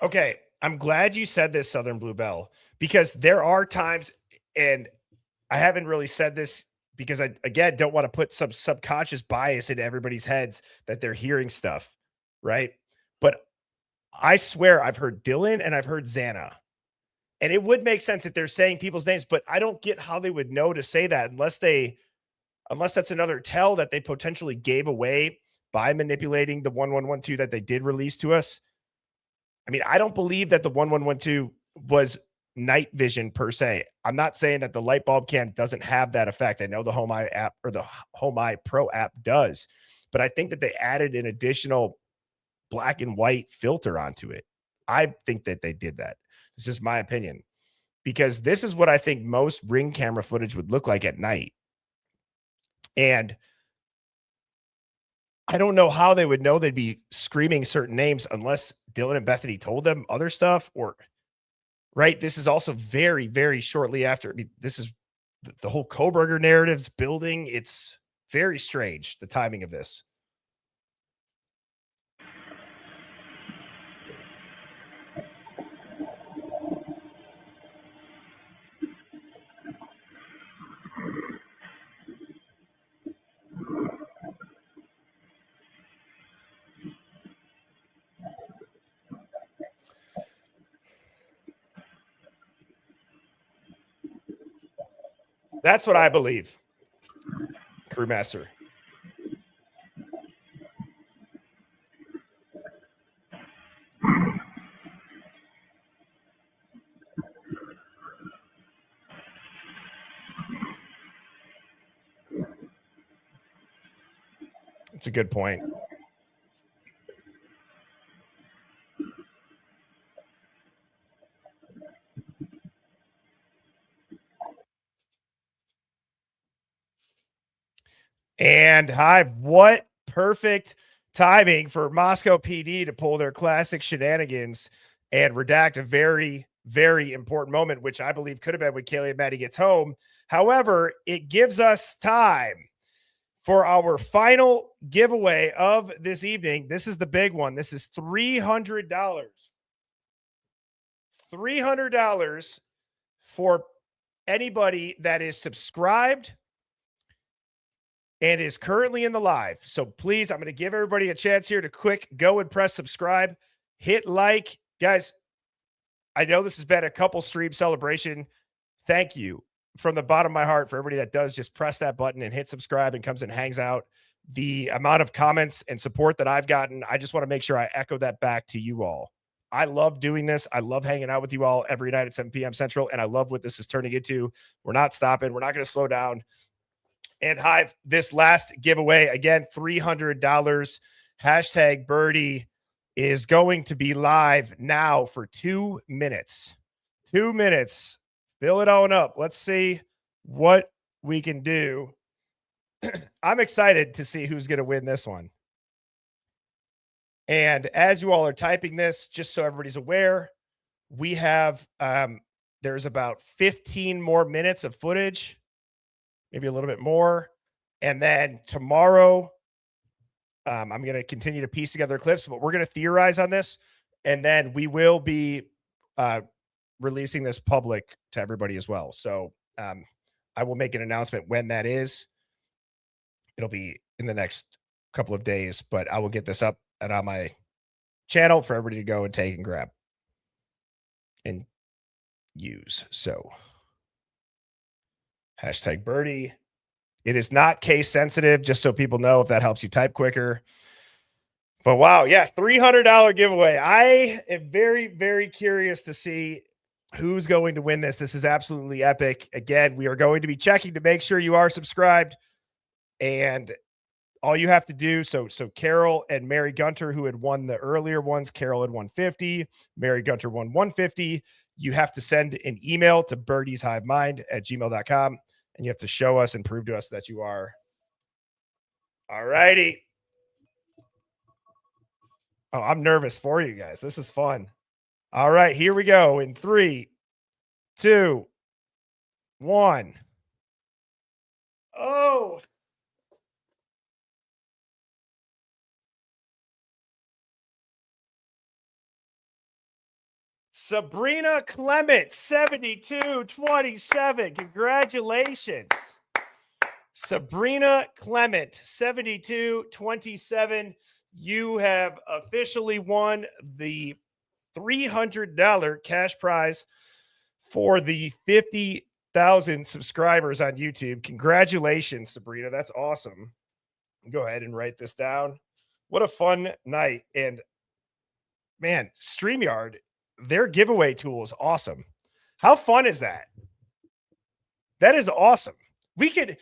Okay, I'm glad you said this, Southern Bluebell, because there are times, and I haven't really said this because I, again, don't want to put some subconscious bias into everybody's heads that they're hearing stuff, right? But I swear I've heard Dylan and I've heard Xana. And it would make sense if they're saying people's names, but I don't get how they would know to say that unless that's another tell that they potentially gave away by manipulating the 1112 that they did release to us. I mean, I don't believe that the 1112 was night vision per se. I'm not saying that the light bulb cam doesn't have that effect. I know the Home Eye app or the Home Eye Pro app does, but I think that they added an additional black and white filter onto it. I think that they did that. This is my opinion, because this is what I think most Ring camera footage would look like at night. And I don't know how they would know they'd be screaming certain names unless Dylan and Bethany told them other stuff, or right. This is also very, very shortly after. I mean, this is the whole Koberger narrative's building. It's very strange, the timing of this. That's what I believe, Crewmaster. It's a good point. And Hive, what perfect timing for Moscow PD to pull their classic shenanigans and redact a very, very important moment, which I believe could have been when Kaylee and Maddie gets home. However, it gives us time for our final giveaway of this evening. This is the big one. This is $300. $300 for anybody that is subscribed and is currently in the live. So please, I'm going to give everybody a chance here to quick go and press subscribe, hit like. Guys, I know this has been a couple stream celebration. Thank you from the bottom of my heart for everybody that does just press that button and hit subscribe and comes and hangs out. The amount of comments and support that I've gotten, I just want to make sure I echo that back to you all. I love doing this. I love hanging out with you all every night at 7 p.m. Central, and I love what this is turning into. We're not stopping. We're not going to slow down. And Hive, this last giveaway, again, $300, hashtag birdie, is going to be live now for 2 minutes. 2 minutes. Fill it on up. Let's see what we can do. I'm excited to see who's going to win this one. And as you all are typing this, just so everybody's aware, we have, there's about 15 more minutes of footage, maybe a little bit more. And then tomorrow, I'm going to continue to piece together clips, but we're going to theorize on this. And then we will be releasing this public to everybody as well. So I will make an announcement when that is. It'll be in the next couple of days, but I will get this up and on my channel for everybody to go and take and grab and use. So hashtag birdie. It is not case sensitive, just so people know, if that helps you type quicker. But wow, yeah, $300 giveaway. I am very, very curious to see who's going to win this. This is absolutely epic. Again, we are going to be checking to make sure you are subscribed. And all you have to do, so Carol and Mary Gunter, who had won the earlier ones, Carol had won 50, Mary Gunter won 150. You have to send an email to birdieshivemind@gmail.com, and you have to show us and prove to us that you are. All righty. Oh, I'm nervous for you guys. This is fun. All right, here we go in 3, 2, 1. Oh. Sabrina Clement, 7227. Congratulations. Sabrina Clement, 7227. You have officially won the $300 cash prize for the 50,000 subscribers on YouTube. Congratulations, Sabrina. That's awesome. Go ahead and write this down. What a fun night. And man, StreamYard, their giveaway tool is awesome. How fun is that? That is awesome. We could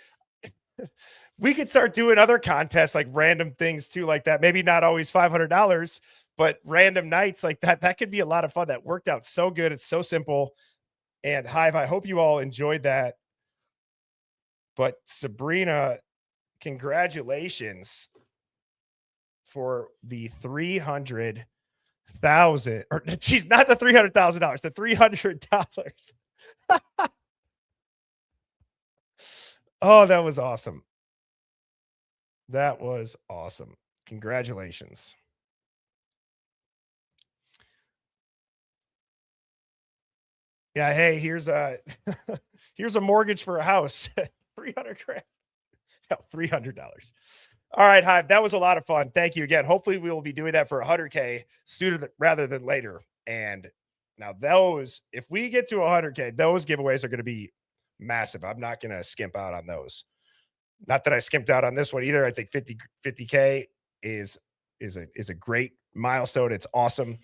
start doing other contests, like random things too, like that. Maybe not always $500, but random nights like that. That could be a lot of fun. That worked out so good. It's so simple. And Hive, I hope you all enjoyed that. But Sabrina, congratulations for the 300,000, or she's not the $300,000, the $300. Oh, that was awesome. That was awesome. Congratulations. Yeah, hey, here's a here's a mortgage for a house. 300 grand. No, $300. All right, Hive, that was a lot of fun. Thank you again. Hopefully we will be doing that for 100K sooner rather than later. And now those, if we get to 100K, those giveaways are going to be massive. I'm not going to skimp out on those. Not that I skimped out on this one either. I think 50K is a great milestone. It's awesome.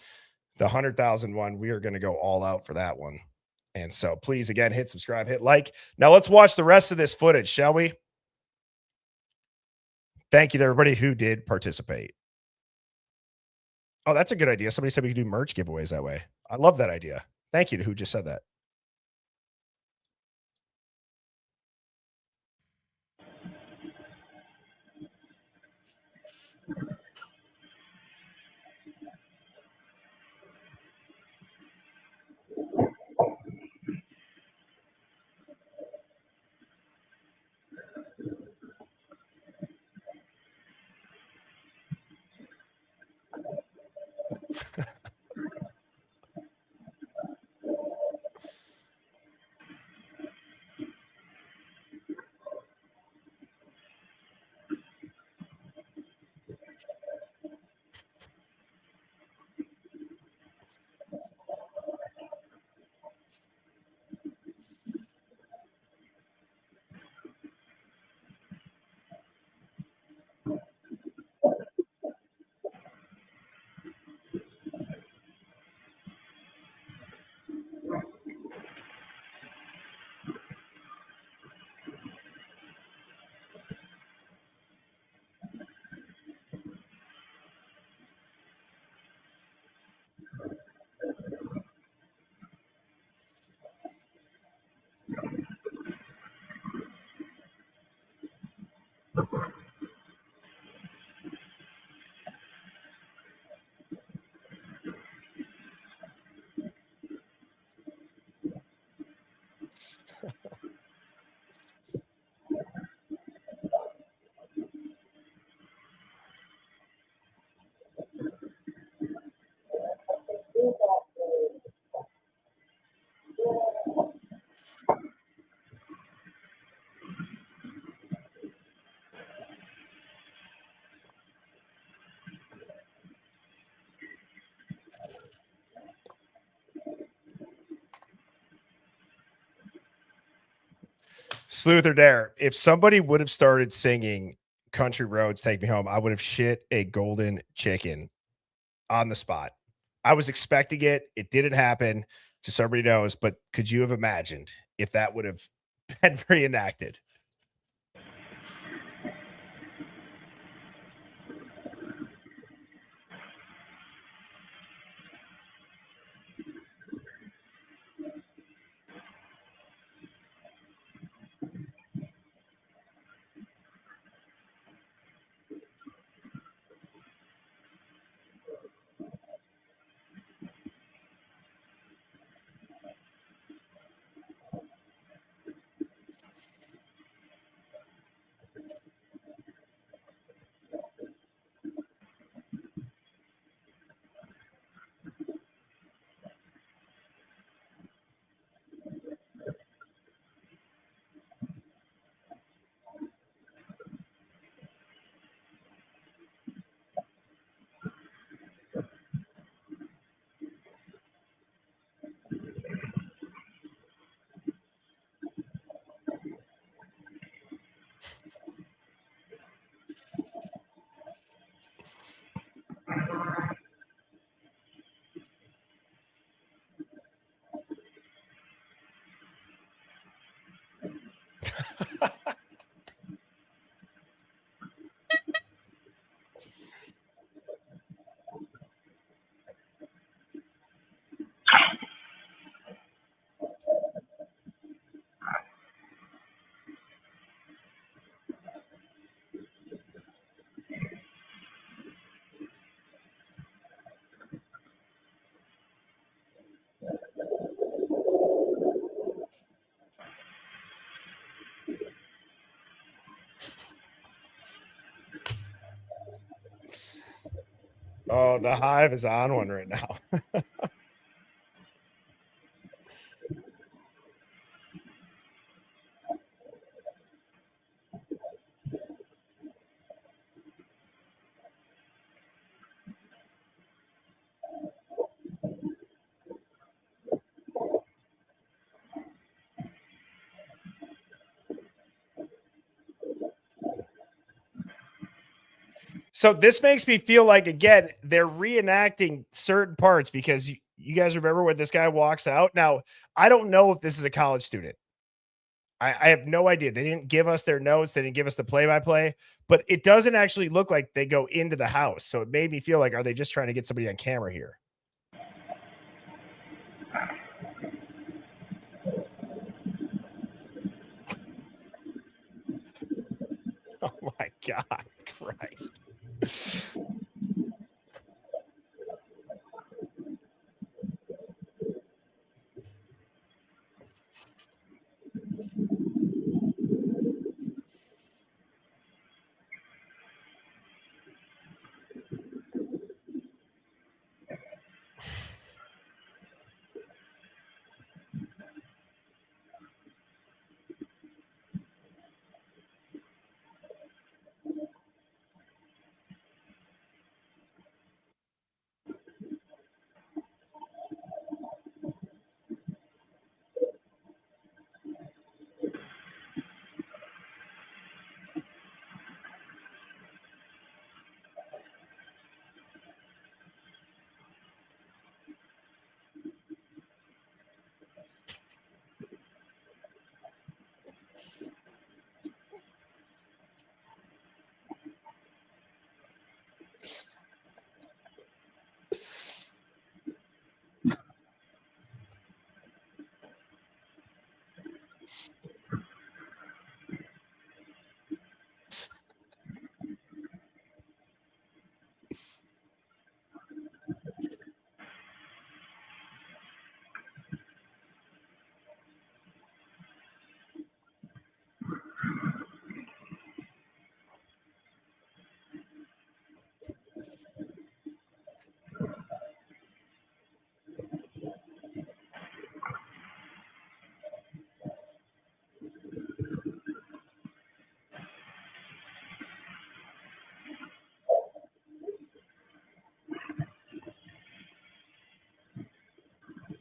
The 100,000 one, we are going to go all out for that one. And so please, again, hit subscribe, hit like. Now let's watch the rest of this footage, shall we? Thank you to everybody who did participate. Oh, that's a good idea. Somebody said we could do merch giveaways that way. I love that idea. Thank you to who just said that. Sleuth or Dare, if somebody would have started singing Country Roads Take Me Home, I would have shit a golden chicken on the spot. I was expecting it. It didn't happen, just so everybody knows. But could you have imagined if that would have been reenacted? Oh, the Hive is on one right now. So this makes me feel like, again, they're reenacting certain parts because you guys remember when this guy walks out? Now, I don't know if this is a college student. I have no idea. They didn't give us their notes. They didn't give us the play-by-play, but it doesn't actually look like they go into the house. So it made me feel like, are they just trying to get somebody on camera here? Oh my God, Christ.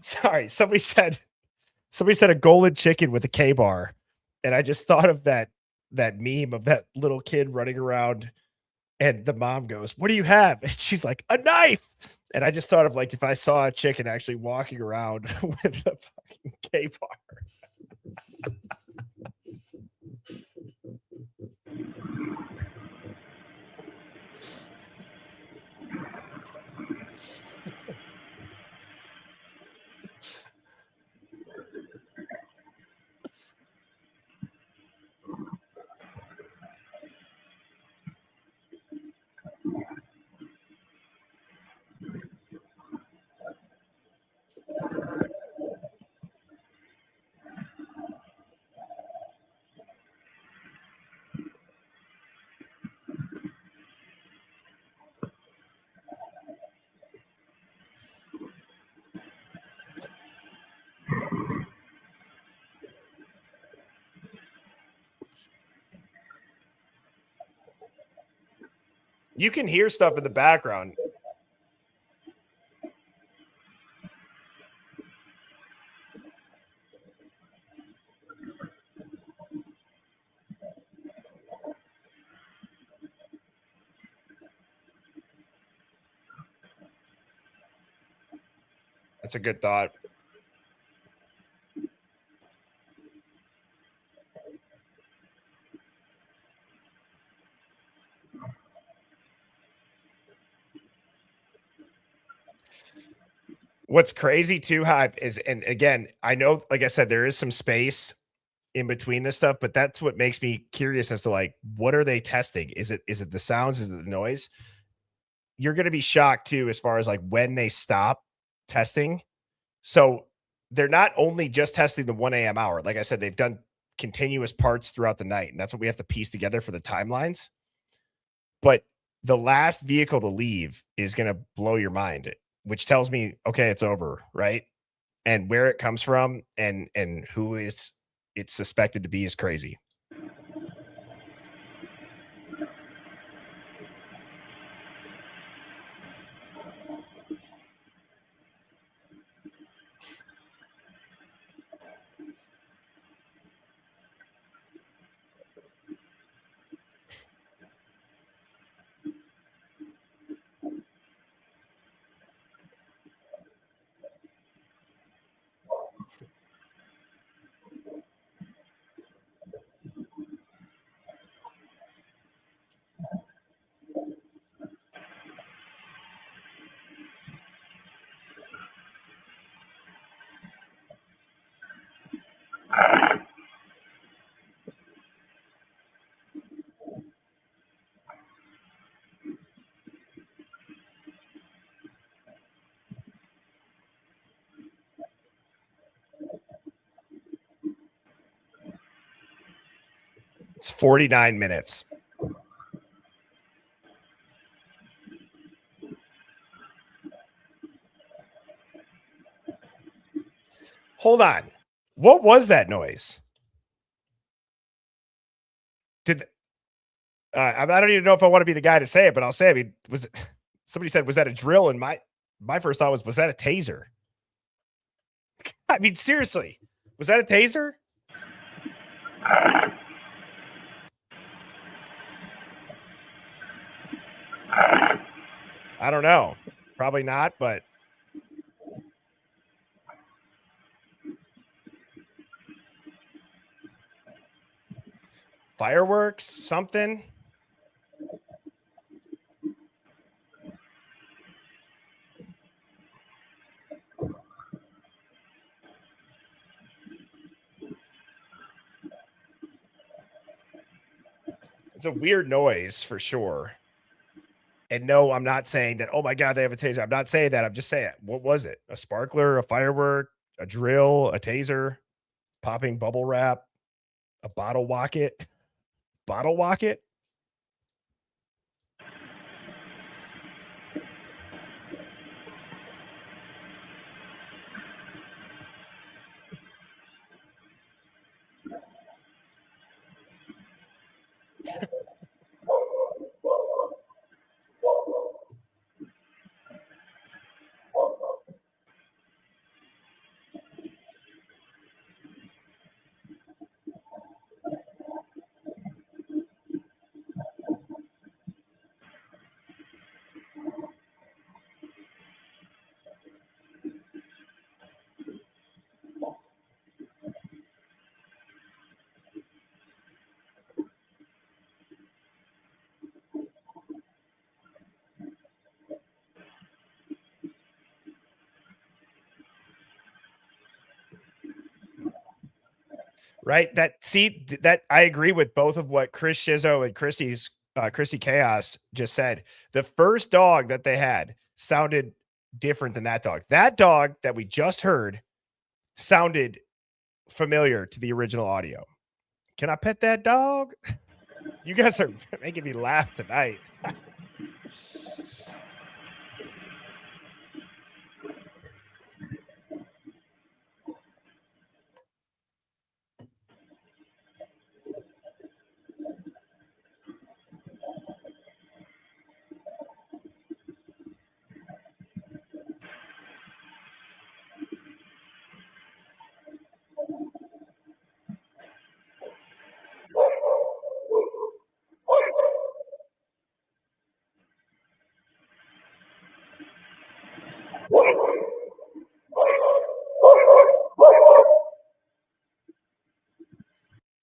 Sorry, somebody said a golden chicken with a K bar, And I just thought of that meme of that little kid running around and the mom goes, "What do you have?" And she's like, "A knife." And I just thought of like if I saw a chicken actually walking around with a fucking K-bar. You can hear stuff in the background. That's a good thought. What's crazy too, Hive, is, and again, I know, like I said, there is some space in between this stuff, but that's what makes me curious as to like what are they testing? Is it the sounds? Is it the noise? You're gonna be shocked too, as far as like when they stop testing. So they're not only just testing the 1 a.m. hour. Like I said, they've done continuous parts throughout the night, and that's what we have to piece together for the timelines. But the last vehicle to leave is gonna blow your mind, which tells me, okay, it's over, right? And where it comes from and who is it's suspected to be is crazy. It's 49 minutes. Hold on. What was that noise? Did I don't even know if I want to be the guy to say it, but I'll say, I mean, was it, somebody said, was that a drill? And my first thought was that a taser? I mean, seriously, was that a taser? I don't know. Probably not, but fireworks, something. It's a weird noise for sure. And no, I'm not saying that, oh my God, they have a taser. I'm not saying that. I'm just saying, what was it? A sparkler, a firework, a drill, a taser, popping bubble wrap, a bottle rocket, bottle rocket? Right. That I agree with both of what Chris Shizzo and Chrissy Chaos just said. The first dog that they had sounded different than that dog. That dog that we just heard sounded familiar to the original audio. Can I pet that dog? You guys are making me laugh tonight.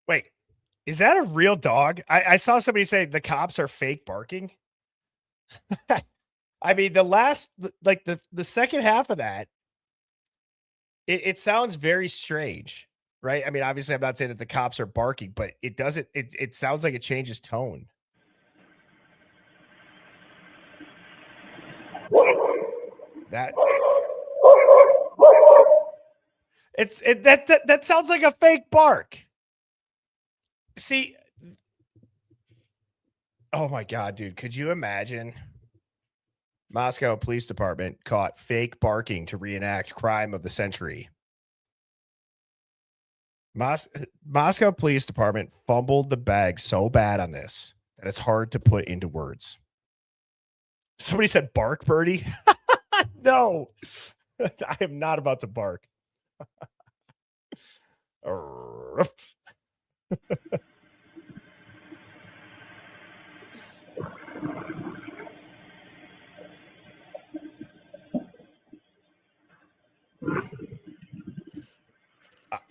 Wait, is that a real dog? I saw somebody say the cops are fake barking. I mean, the second half of that, it sounds very strange, right? I mean, obviously, I'm not saying that the cops are barking, but it sounds like it changes tone. That that sounds like a fake bark. See, oh my god, dude, could you imagine? Moscow Police Department caught fake barking to reenact crime of the century. Moscow Police Department fumbled the bag so bad on this that it's hard to put into words. Somebody said bark, Birdie. No, I am not about to bark.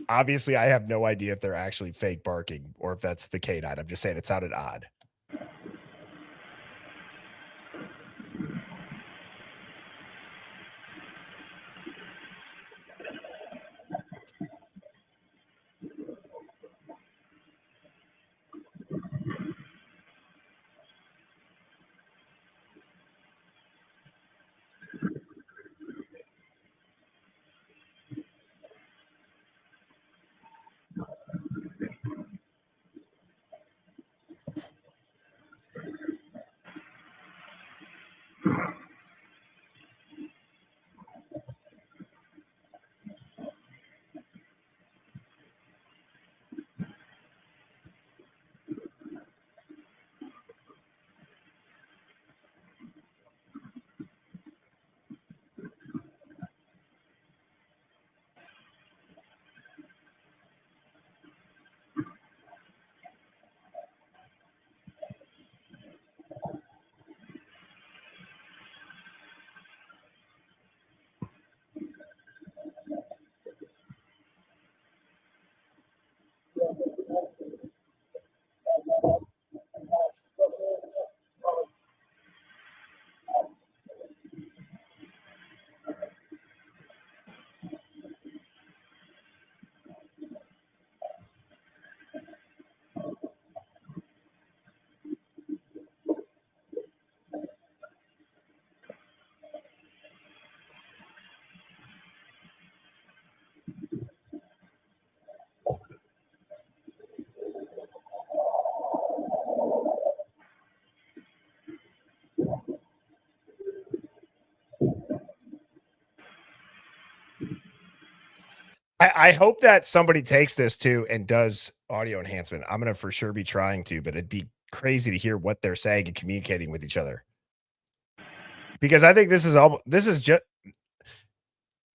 Obviously, I have no idea if they're actually fake barking or if that's the canine. I'm just saying it sounded odd. I hope that somebody takes this too and does audio enhancement. I'm gonna for sure be trying to, but it'd be crazy to hear what they're saying and communicating with each other. Because I think this is just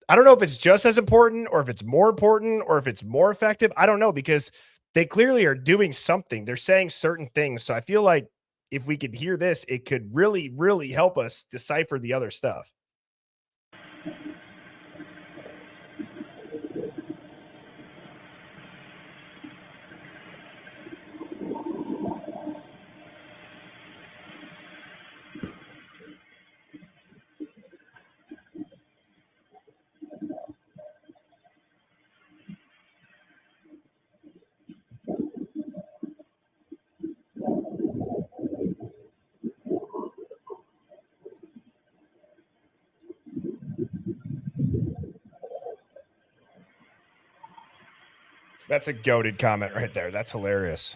I don't know if it's just as important or if it's more important or if it's more effective. I don't know because they clearly are doing something. They're saying certain things. So I feel like if we could hear this, it could really, really help us decipher the other stuff. That's a goated comment right there. That's hilarious.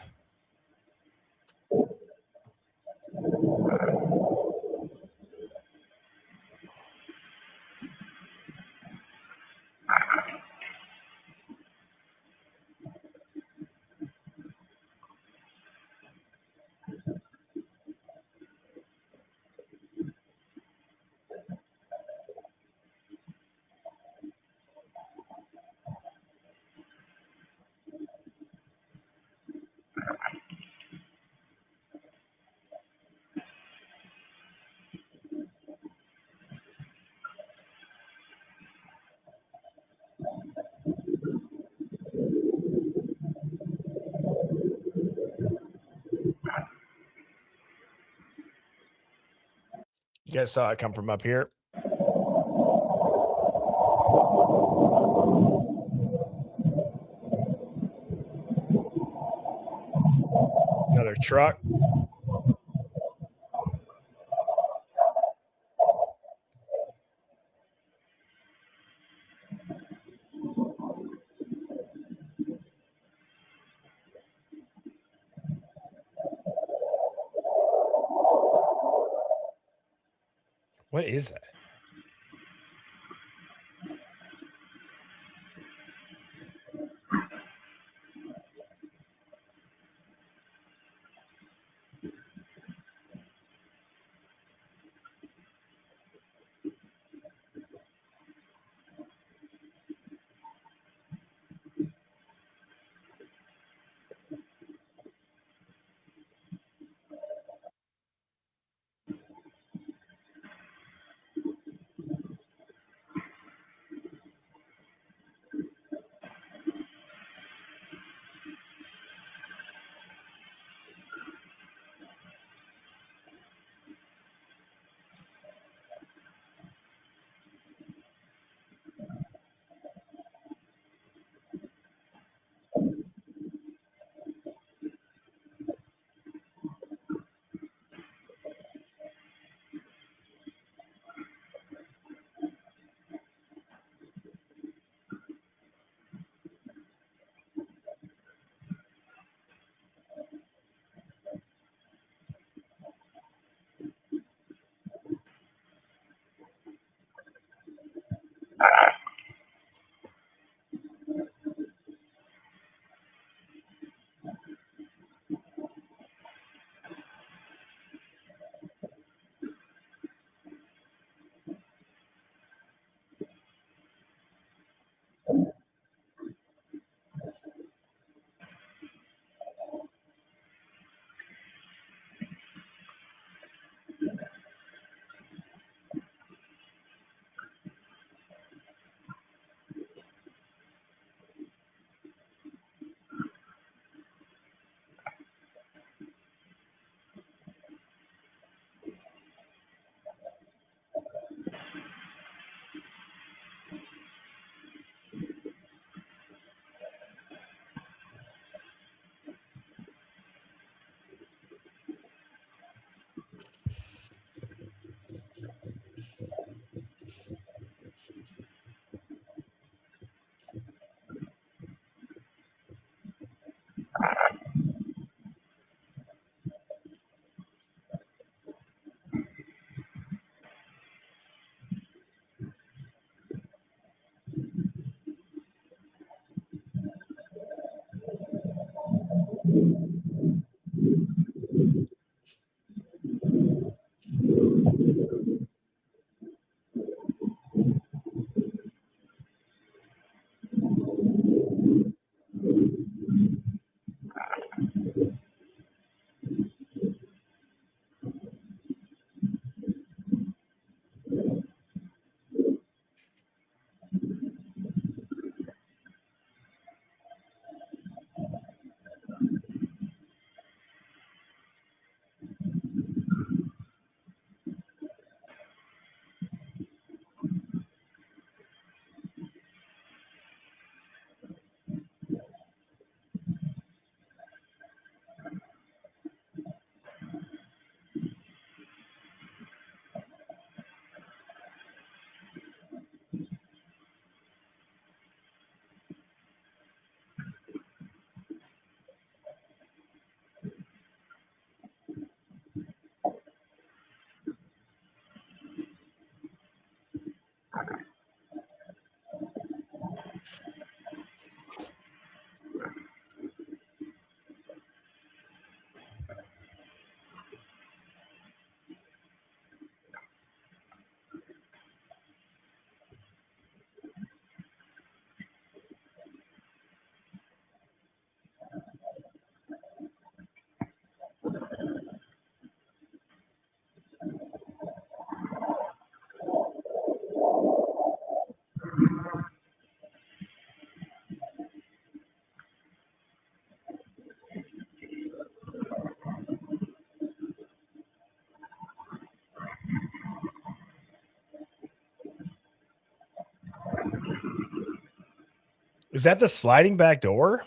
You guys saw it come from up here. Another truck. What is that? Is that the sliding back door?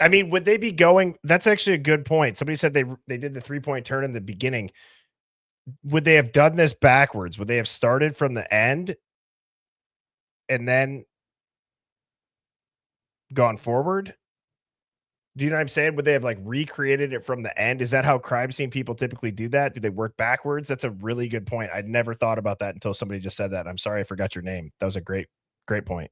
I mean, would they be going? That's actually a good point. Somebody said they did the 3-point turn in the beginning. Would they have done this backwards? Would they have started from the end and then gone forward? Do you know what I'm saying? Would they have like recreated it from the end? Is that how crime scene people typically do that? Do they work backwards? That's a really good point. I'd never thought about that until somebody just said that. I'm sorry I forgot your name. That was a great point.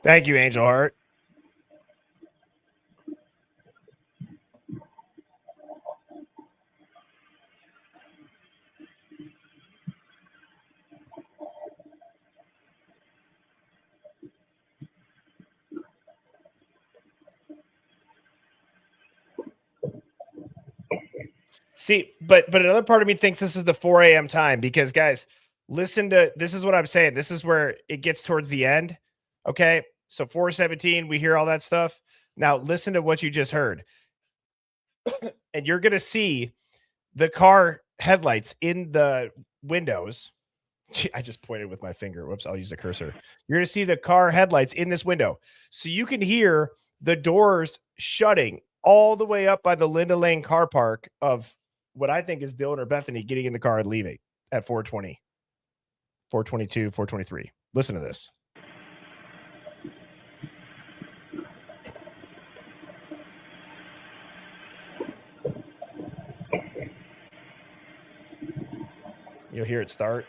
Thank you, Angel Heart. See, but another part of me thinks this is the 4 a.m. time because guys, listen to this is what I'm saying. This is where it gets towards the end. Okay. So 4:17, we hear all that stuff. Now listen to what you just heard. And you're gonna see the car headlights in the windows. I just pointed with my finger. Whoops, I'll use a cursor. You're gonna see the car headlights in this window. So you can hear the doors shutting all the way up by the Linda Lane car park of what I think is Dylan or Bethany getting in the car and leaving at 4:20, 4:22, 4:23. Listen to this. You'll hear it start.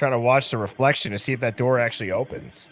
trying to watch the reflection to see if that door actually opens.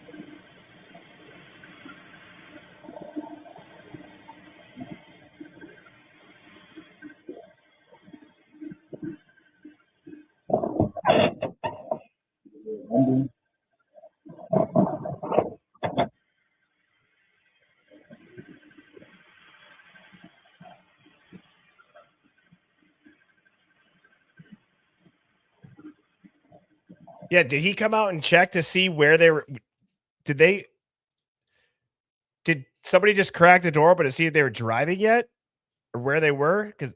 Yeah, did he come out and check to see where they were? Did somebody just crack the door open to see if they were driving yet or where they were? Because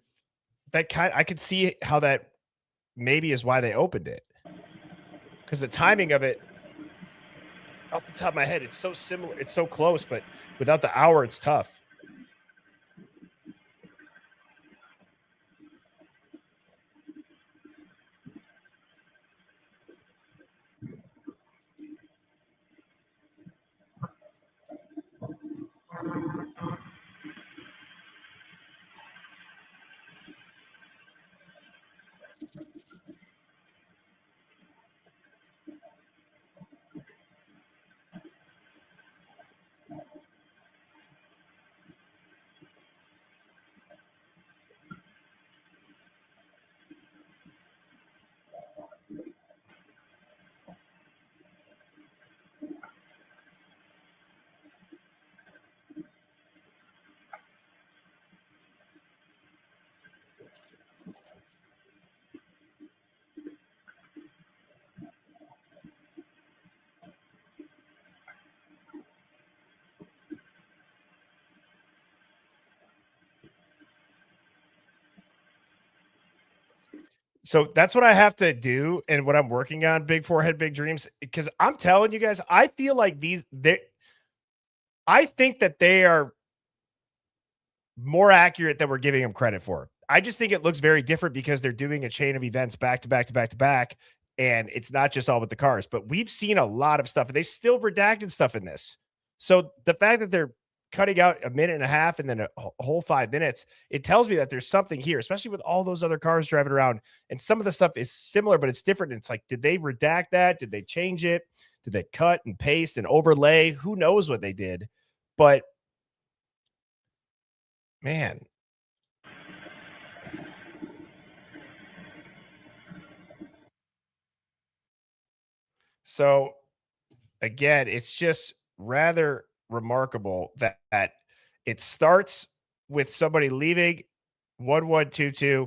I could see how that maybe is why they opened it. Because the timing of it, off the top of my head, it's so similar, it's so close, but without the hour, it's tough. So that's what I have to do and what I'm working on, Big Forehead, Big Dreams, because I'm telling you guys, I feel like I think that they are more accurate than we're giving them credit for. I just think it looks very different because they're doing a chain of events back to back to back to back, and it's not just all with the cars, but we've seen a lot of stuff and they still redacted stuff in this. So the fact that they're cutting out a minute and a half and then a whole 5 minutes, it tells me that there's something here, especially with all those other cars driving around. And some of the stuff is similar, but it's different. It's like, did they redact that? Did they change it? Did they cut and paste and overlay? Who knows what they did? But man. So again, it's just rather remarkable that it starts with somebody leaving 1122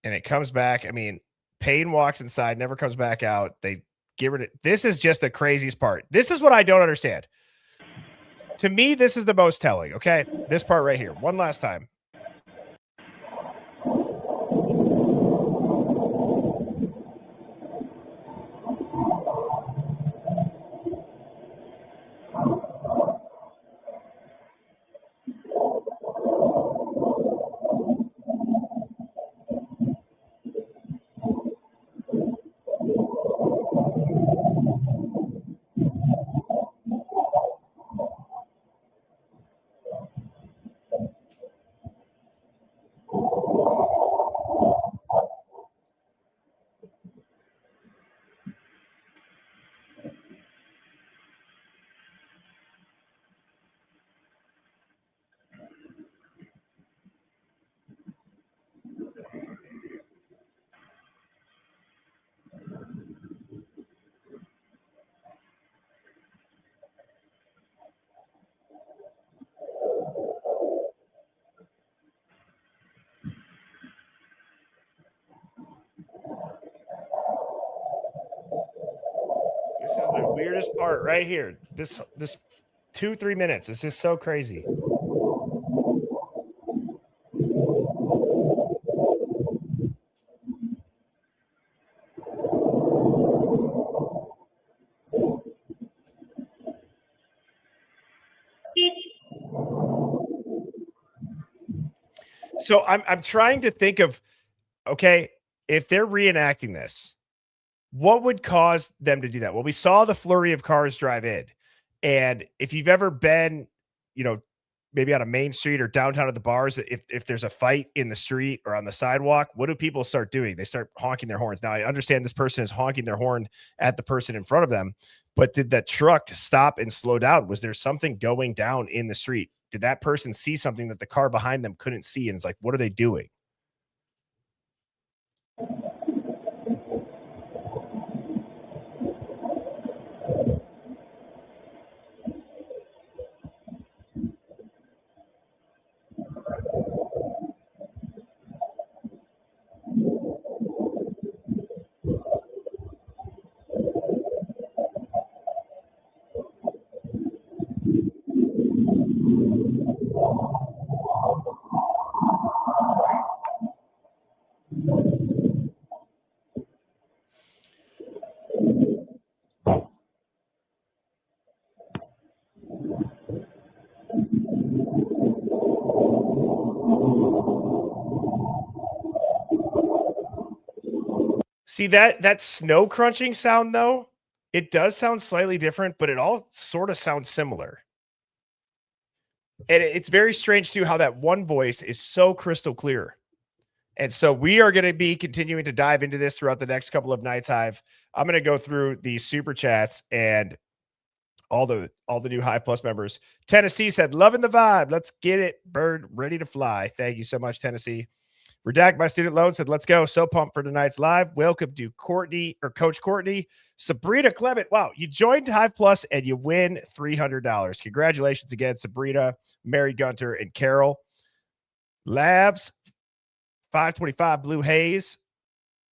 and it comes back. I mean, Payne walks inside, never comes back out. They get rid of this. Is just the craziest part. This is what I don't understand. To me, this is the most telling. Okay. This part right here. One last time. This is the weirdest part right here. This 2-3 minutes. It's just so crazy. So I'm trying to think of, okay, if they're reenacting this, what would cause them to do that? Well, we saw the flurry of cars drive in. And if you've ever been, maybe on a main street or downtown at the bars, if there's a fight in the street or on the sidewalk, what do people start doing? They start honking their horns. Now, I understand this person is honking their horn at the person in front of them, but did that truck stop and slow down? Was there something going down in the street? Did that person see something that the car behind them couldn't see? And it's like, what are they doing? See that snow crunching sound though, it does sound slightly different, but it all sort of sounds similar. And it's very strange too how that one voice is so crystal clear. And so we are going to be continuing to dive into this throughout the next couple of nights, Hive. I'm going to go through the super chats and all the new Hive Plus members. Tennessee said, loving the vibe. Let's get it. Bird ready to fly. Thank you so much, Tennessee. Redact my student loan said, let's go. So pumped for tonight's live. Welcome to Courtney or Coach Courtney. Sabrina Clement. Wow, you joined Hive Plus and you win $300. Congratulations again, Sabrina, Mary Gunter, and Carol. Labs 525 Blue Haze.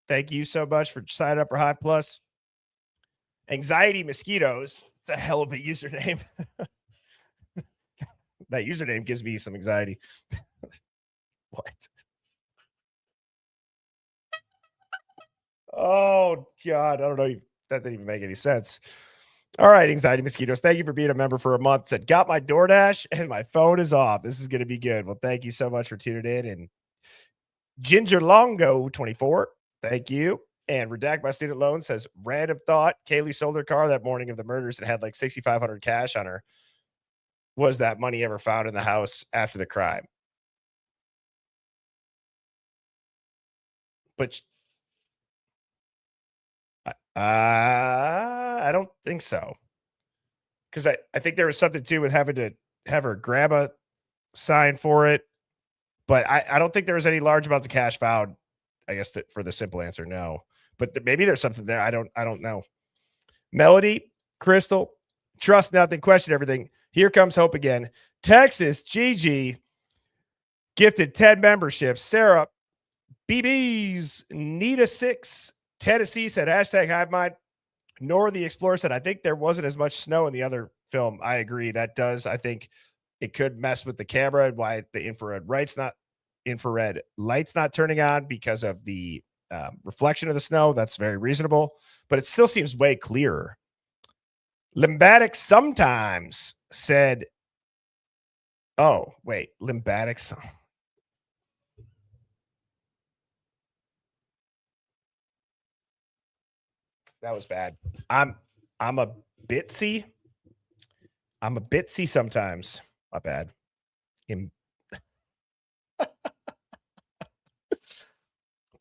Thank you so much for signing up for Hive Plus. Anxiety Mosquitoes. It's a hell of a username. That username gives me some anxiety. What? Oh, God. I don't know. That didn't even make any sense. All right, Anxiety Mosquitoes. Thank you for being a member for a month. Said, got my DoorDash and my phone is off. This is going to be good. Well, thank you so much for tuning in. And Ginger Longo 24. Thank you. And Redact my student loan says, random thought. Kaylee sold her car that morning of the murders and had like $6,500 cash on her. Was that money ever found in the house after the crime? But I don't think so. Because I think there was something too with having to have her grandma sign for it. But I don't think there was any large amounts of cash found. I guess for the simple answer, no. But maybe there's something there. I don't know. Melody, Crystal, trust nothing, question everything. Here comes hope again. Texas, Gigi, gifted 10 memberships. Sarah, BBs, Nita 6, Tennessee said, hashtag Hive Mind. Nor the Explorer said, I think there wasn't as much snow in the other film. I agree. That does. I think it could mess with the camera and why the infrared light's not turning on because of the reflection of the snow. That's very reasonable, but it still seems way clearer. Limbatic sometimes said, oh, wait, Limbatic. That was bad. I'm a bitsy. I'm a bitsy sometimes. My bad.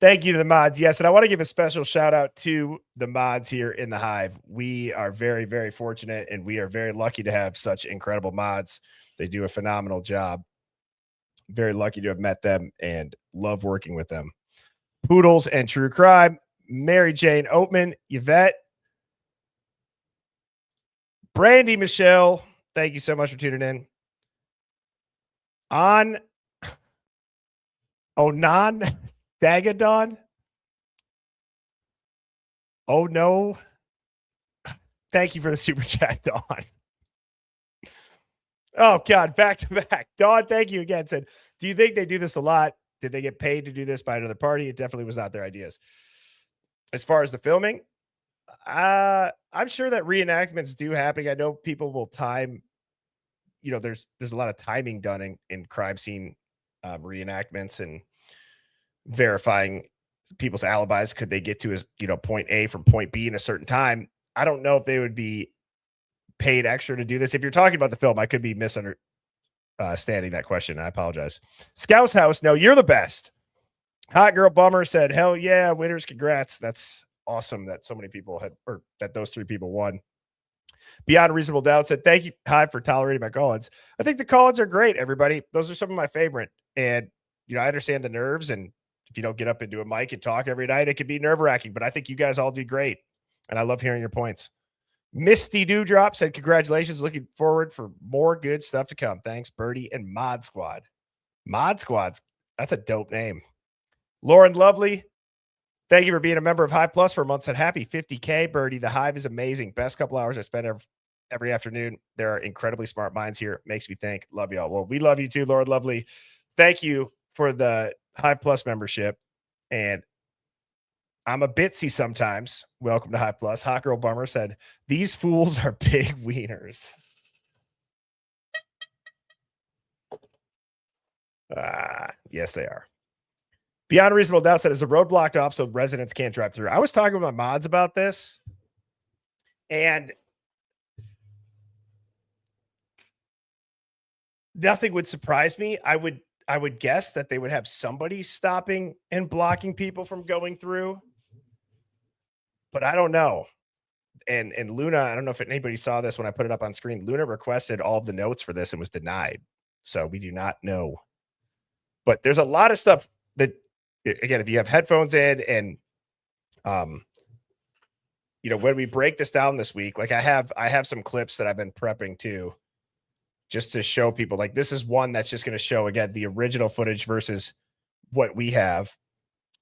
Thank you to the mods. Yes, and I want to give a special shout out to the mods here in the Hive. We are very, very fortunate, and we are very lucky to have such incredible mods. They do a phenomenal job. Very lucky to have met them and love working with them. Poodles and True Crime, Mary Jane Oatman, Yvette, Brandy Michelle, thank you so much for tuning in. On Onan Dagadon. Oh no. Thank you for the super chat, Dawn. Oh God, back to back. Dawn, thank you again. Said, do you think they do this a lot? Did they get paid to do this by another party? It definitely was not their ideas. As far as the filming, I'm sure that reenactments do happen. I know people will time, there's a lot of timing done in crime scene reenactments and verifying people's alibis. Could they get to point A from point B in a certain time? I don't know if they would be paid extra to do this. If you're talking about the film, I could be misunderstanding that question. I apologize. Scout's House, no, you're the best. Hot Girl Bummer said, hell yeah, winners, congrats. That's awesome that so many people had, or that those 3 people won. Beyond Reasonable Doubt said, thank you, Hive, for tolerating my call-ins. I think the call-ins are great, everybody. Those are some of my favorite. And, I understand the nerves, and if you don't get up into a mic and talk every night, it can be nerve-wracking, but I think you guys all do great. And I love hearing your points. Misty Dewdrop said, congratulations. Looking forward for more good stuff to come. Thanks, Birdie and Mod Squad. Mod Squad's, that's a dope name. Lauren Lovely, thank you for being a member of Hive Plus for a month. Said happy 50K, Birdie. The Hive is amazing. Best couple hours I spend every afternoon. There are incredibly smart minds here. Makes me think. Love y'all. Well, we love you too, Lauren Lovely. Thank you for the Hive Plus membership. And I'm a bitsy sometimes. Welcome to Hive Plus. Hot Girl Bummer said, these fools are big wieners. Yes, they are. Beyond Reasonable Doubt said, is the road blocked off so residents can't drive through? I was talking with my mods about this, and nothing would surprise me. I would guess that they would have somebody stopping and blocking people from going through, but I don't know. And Luna, I don't know if anybody saw this when I put it up on screen. Luna requested all of the notes for this and was denied. So we do not know. But there's a lot of stuff that, again, if you have headphones in and, when we break this down this week, like I have some clips that I've been prepping too, just to show people, like, this is one that's just going to show, again, the original footage versus what we have,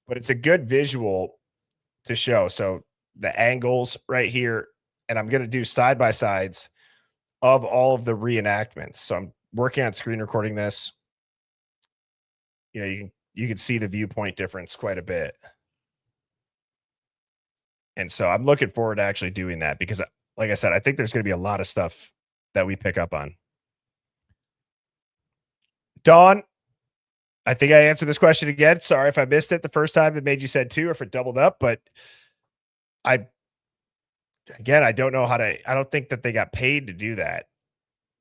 but it's a good visual to show. So the angles right here, and I'm going to do side-by-sides of all of the reenactments. So I'm working on screen recording this. You can see the viewpoint difference quite a bit. And so I'm looking forward to actually doing that because, like I said, I think there's going to be a lot of stuff that we pick up on. Dawn, I think I answered this question again. Sorry if I missed it the first time it made you said 2 or if it doubled up, but I don't know I don't think that they got paid to do that.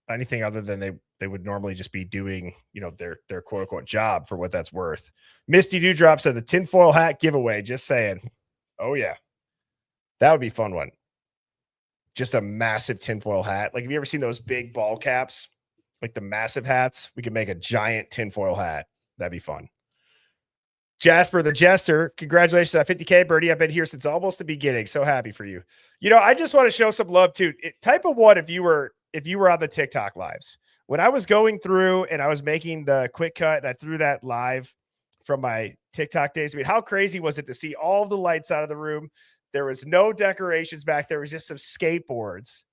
Anything other than they would normally just be doing, their quote unquote job for what that's worth. Misty Dewdrop said the tinfoil hat giveaway. Just saying. Oh yeah. That would be a fun one. Just a massive tinfoil hat. Like, have you ever seen those big ball caps? Like the massive hats? We could make a giant tinfoil hat. That'd be fun. Jasper the Jester, congratulations on 50K, Birdie. I've been here since almost the beginning. So happy for you. I just want to show some love too. Type of one if you were on the TikTok lives. When I was going through and I was making the quick cut and I threw that live from my TikTok days, I mean, how crazy was it to see all the lights out of the room? There was no decorations back there. It was just some skateboards.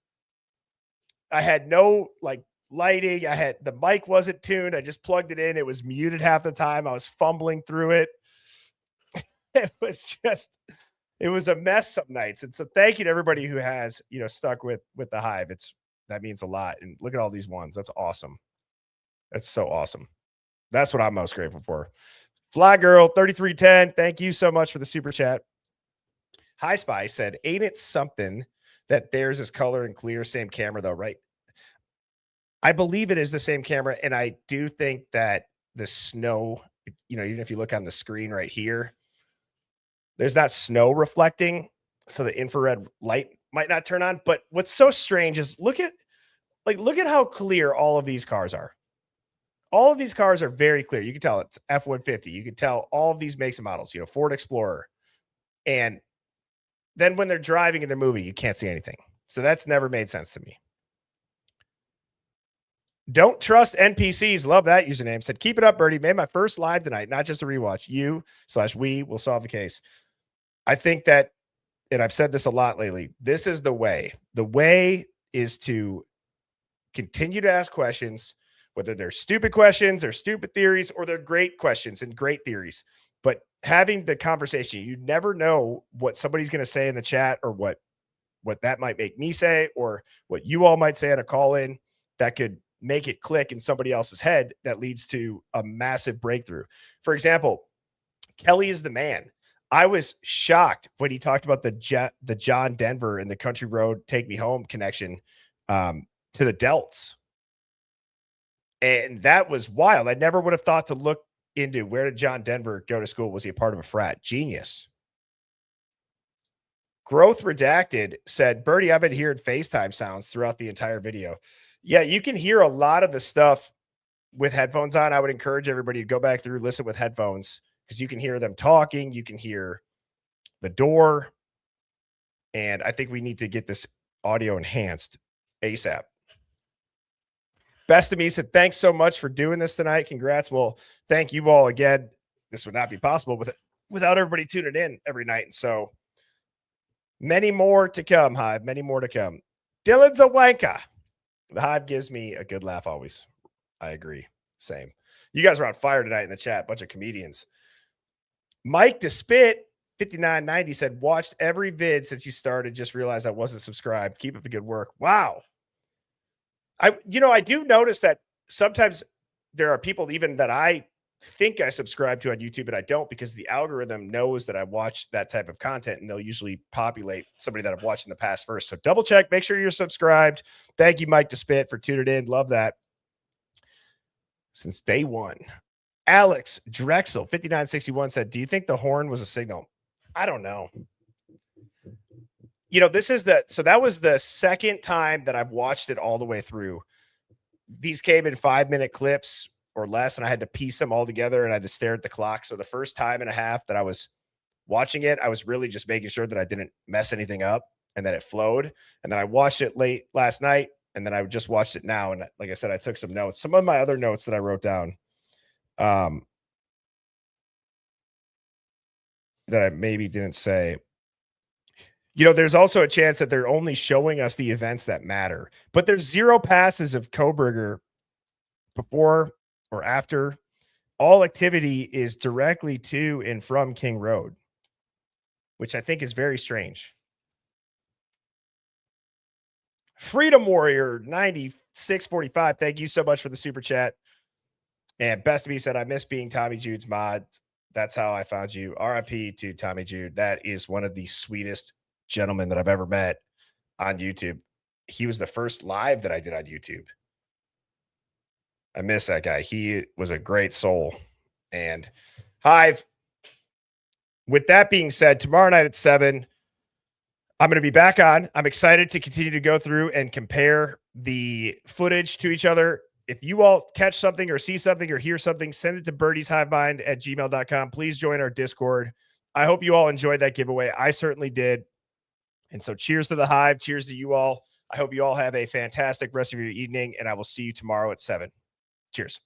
I had no lighting. The mic wasn't tuned. I just plugged it in. It was muted half the time. I was fumbling through it. It was a mess some nights. And so thank you to everybody who has, stuck with the Hive. That means a lot. And look at all these ones. That's awesome. That's so awesome. That's what I'm most grateful for. Fly Girl 3310. Thank you so much for the super chat. High Spy said, ain't it something that theirs is color and clear, same camera though, right? I believe it is the same camera. And I do think that the snow, even if you look on the screen right here, there's not snow reflecting. So the infrared light might not turn on. But what's so strange is look at how clear all of these cars are. All of these cars are very clear. You can tell it's F-150. You can tell all of these makes and models, Ford Explorer. And then when they're driving and they're moving, you can't see anything. So that's never made sense to me. Don't trust NPCs. Love that username. Said, keep it up, Birdie. Made my first live tonight, not just a rewatch. You/we will solve the case. I think that, and I've said this a lot lately, this is the way. The way is to continue to ask questions, whether they're stupid questions or stupid theories, or they're great questions and great theories. But having the conversation, you never know what somebody's going to say in the chat, or what that might make me say, or what you all might say on a call in that could make it click in somebody else's head that leads to a massive breakthrough. For example, Kelly is the man. I was shocked when he talked about the John Denver and the Country Road Take Me Home connection to the Delts. And that was wild. I never would have thought to look into where did John Denver go to school? Was he a part of a frat? Genius. Growth Redacted said, Birdie, I've been hearing FaceTime sounds throughout the entire video. Yeah, you can hear a lot of the stuff with headphones on. I would encourage everybody to go back through, listen with headphones, because you can hear them talking. You can hear the door. And I think we need to get this audio enhanced ASAP. Best of Me said, thanks so much for doing this tonight. Congrats. Well, thank you all again. This would not be possible without everybody tuning in every night. And so many more to come, Hive. Many more to come. Dylan's a wanker. The Hive gives me a good laugh always. I agree. Same. You guys are on fire tonight in the chat. Bunch of comedians. Mike DeSpit 5990 said, watched every vid since you started. Just realized I wasn't subscribed. Keep up the good work. Wow. I do notice that sometimes there are people even that I think I subscribe to on YouTube, but I don't, because the algorithm knows that I watch that type of content, and they'll usually populate somebody that I've watched in the past first. So double check, make sure you're subscribed. Thank you, Mike DeSpit, for tuning in. Love that. Since day one. Alex Drexel 5961 said, do you think the horn was a signal? I don't know. That was the second time that I've watched it all the way through. These came in 5-minute clips or less, and I had to piece them all together, and I had to stare at the clock. So the first time and a half that I was watching it, I was really just making sure that I didn't mess anything up and that it flowed. And then I watched it late last night, and then I just watched it now. And like I said, I took some notes. Some of my other notes that I wrote down that I maybe didn't say. There's also a chance that they're only showing us the events that matter, but there's 0 passes of Koberger before or after. All activity is directly to and from King Road, which I think is very strange. Freedom Warrior 9645. Thank you so much for the super chat. And Best of Me said, I miss being Tommy Jude's mod. That's how I found you. RIP to Tommy Jude. That is one of the sweetest gentlemen that I've ever met on YouTube. He was the first live that I did on YouTube. I miss that guy. He was a great soul. And Hive, with that being said, tomorrow night at 7, I'm going to be back on. I'm excited to continue to go through and compare the footage to each other. If you all catch something or see something or hear something, send it to birdieshivemind@gmail.com. Please join our Discord. I hope you all enjoyed that giveaway. I certainly did. And so cheers to the Hive. Cheers to you all. I hope you all have a fantastic rest of your evening, and I will see you tomorrow at 7. Cheers.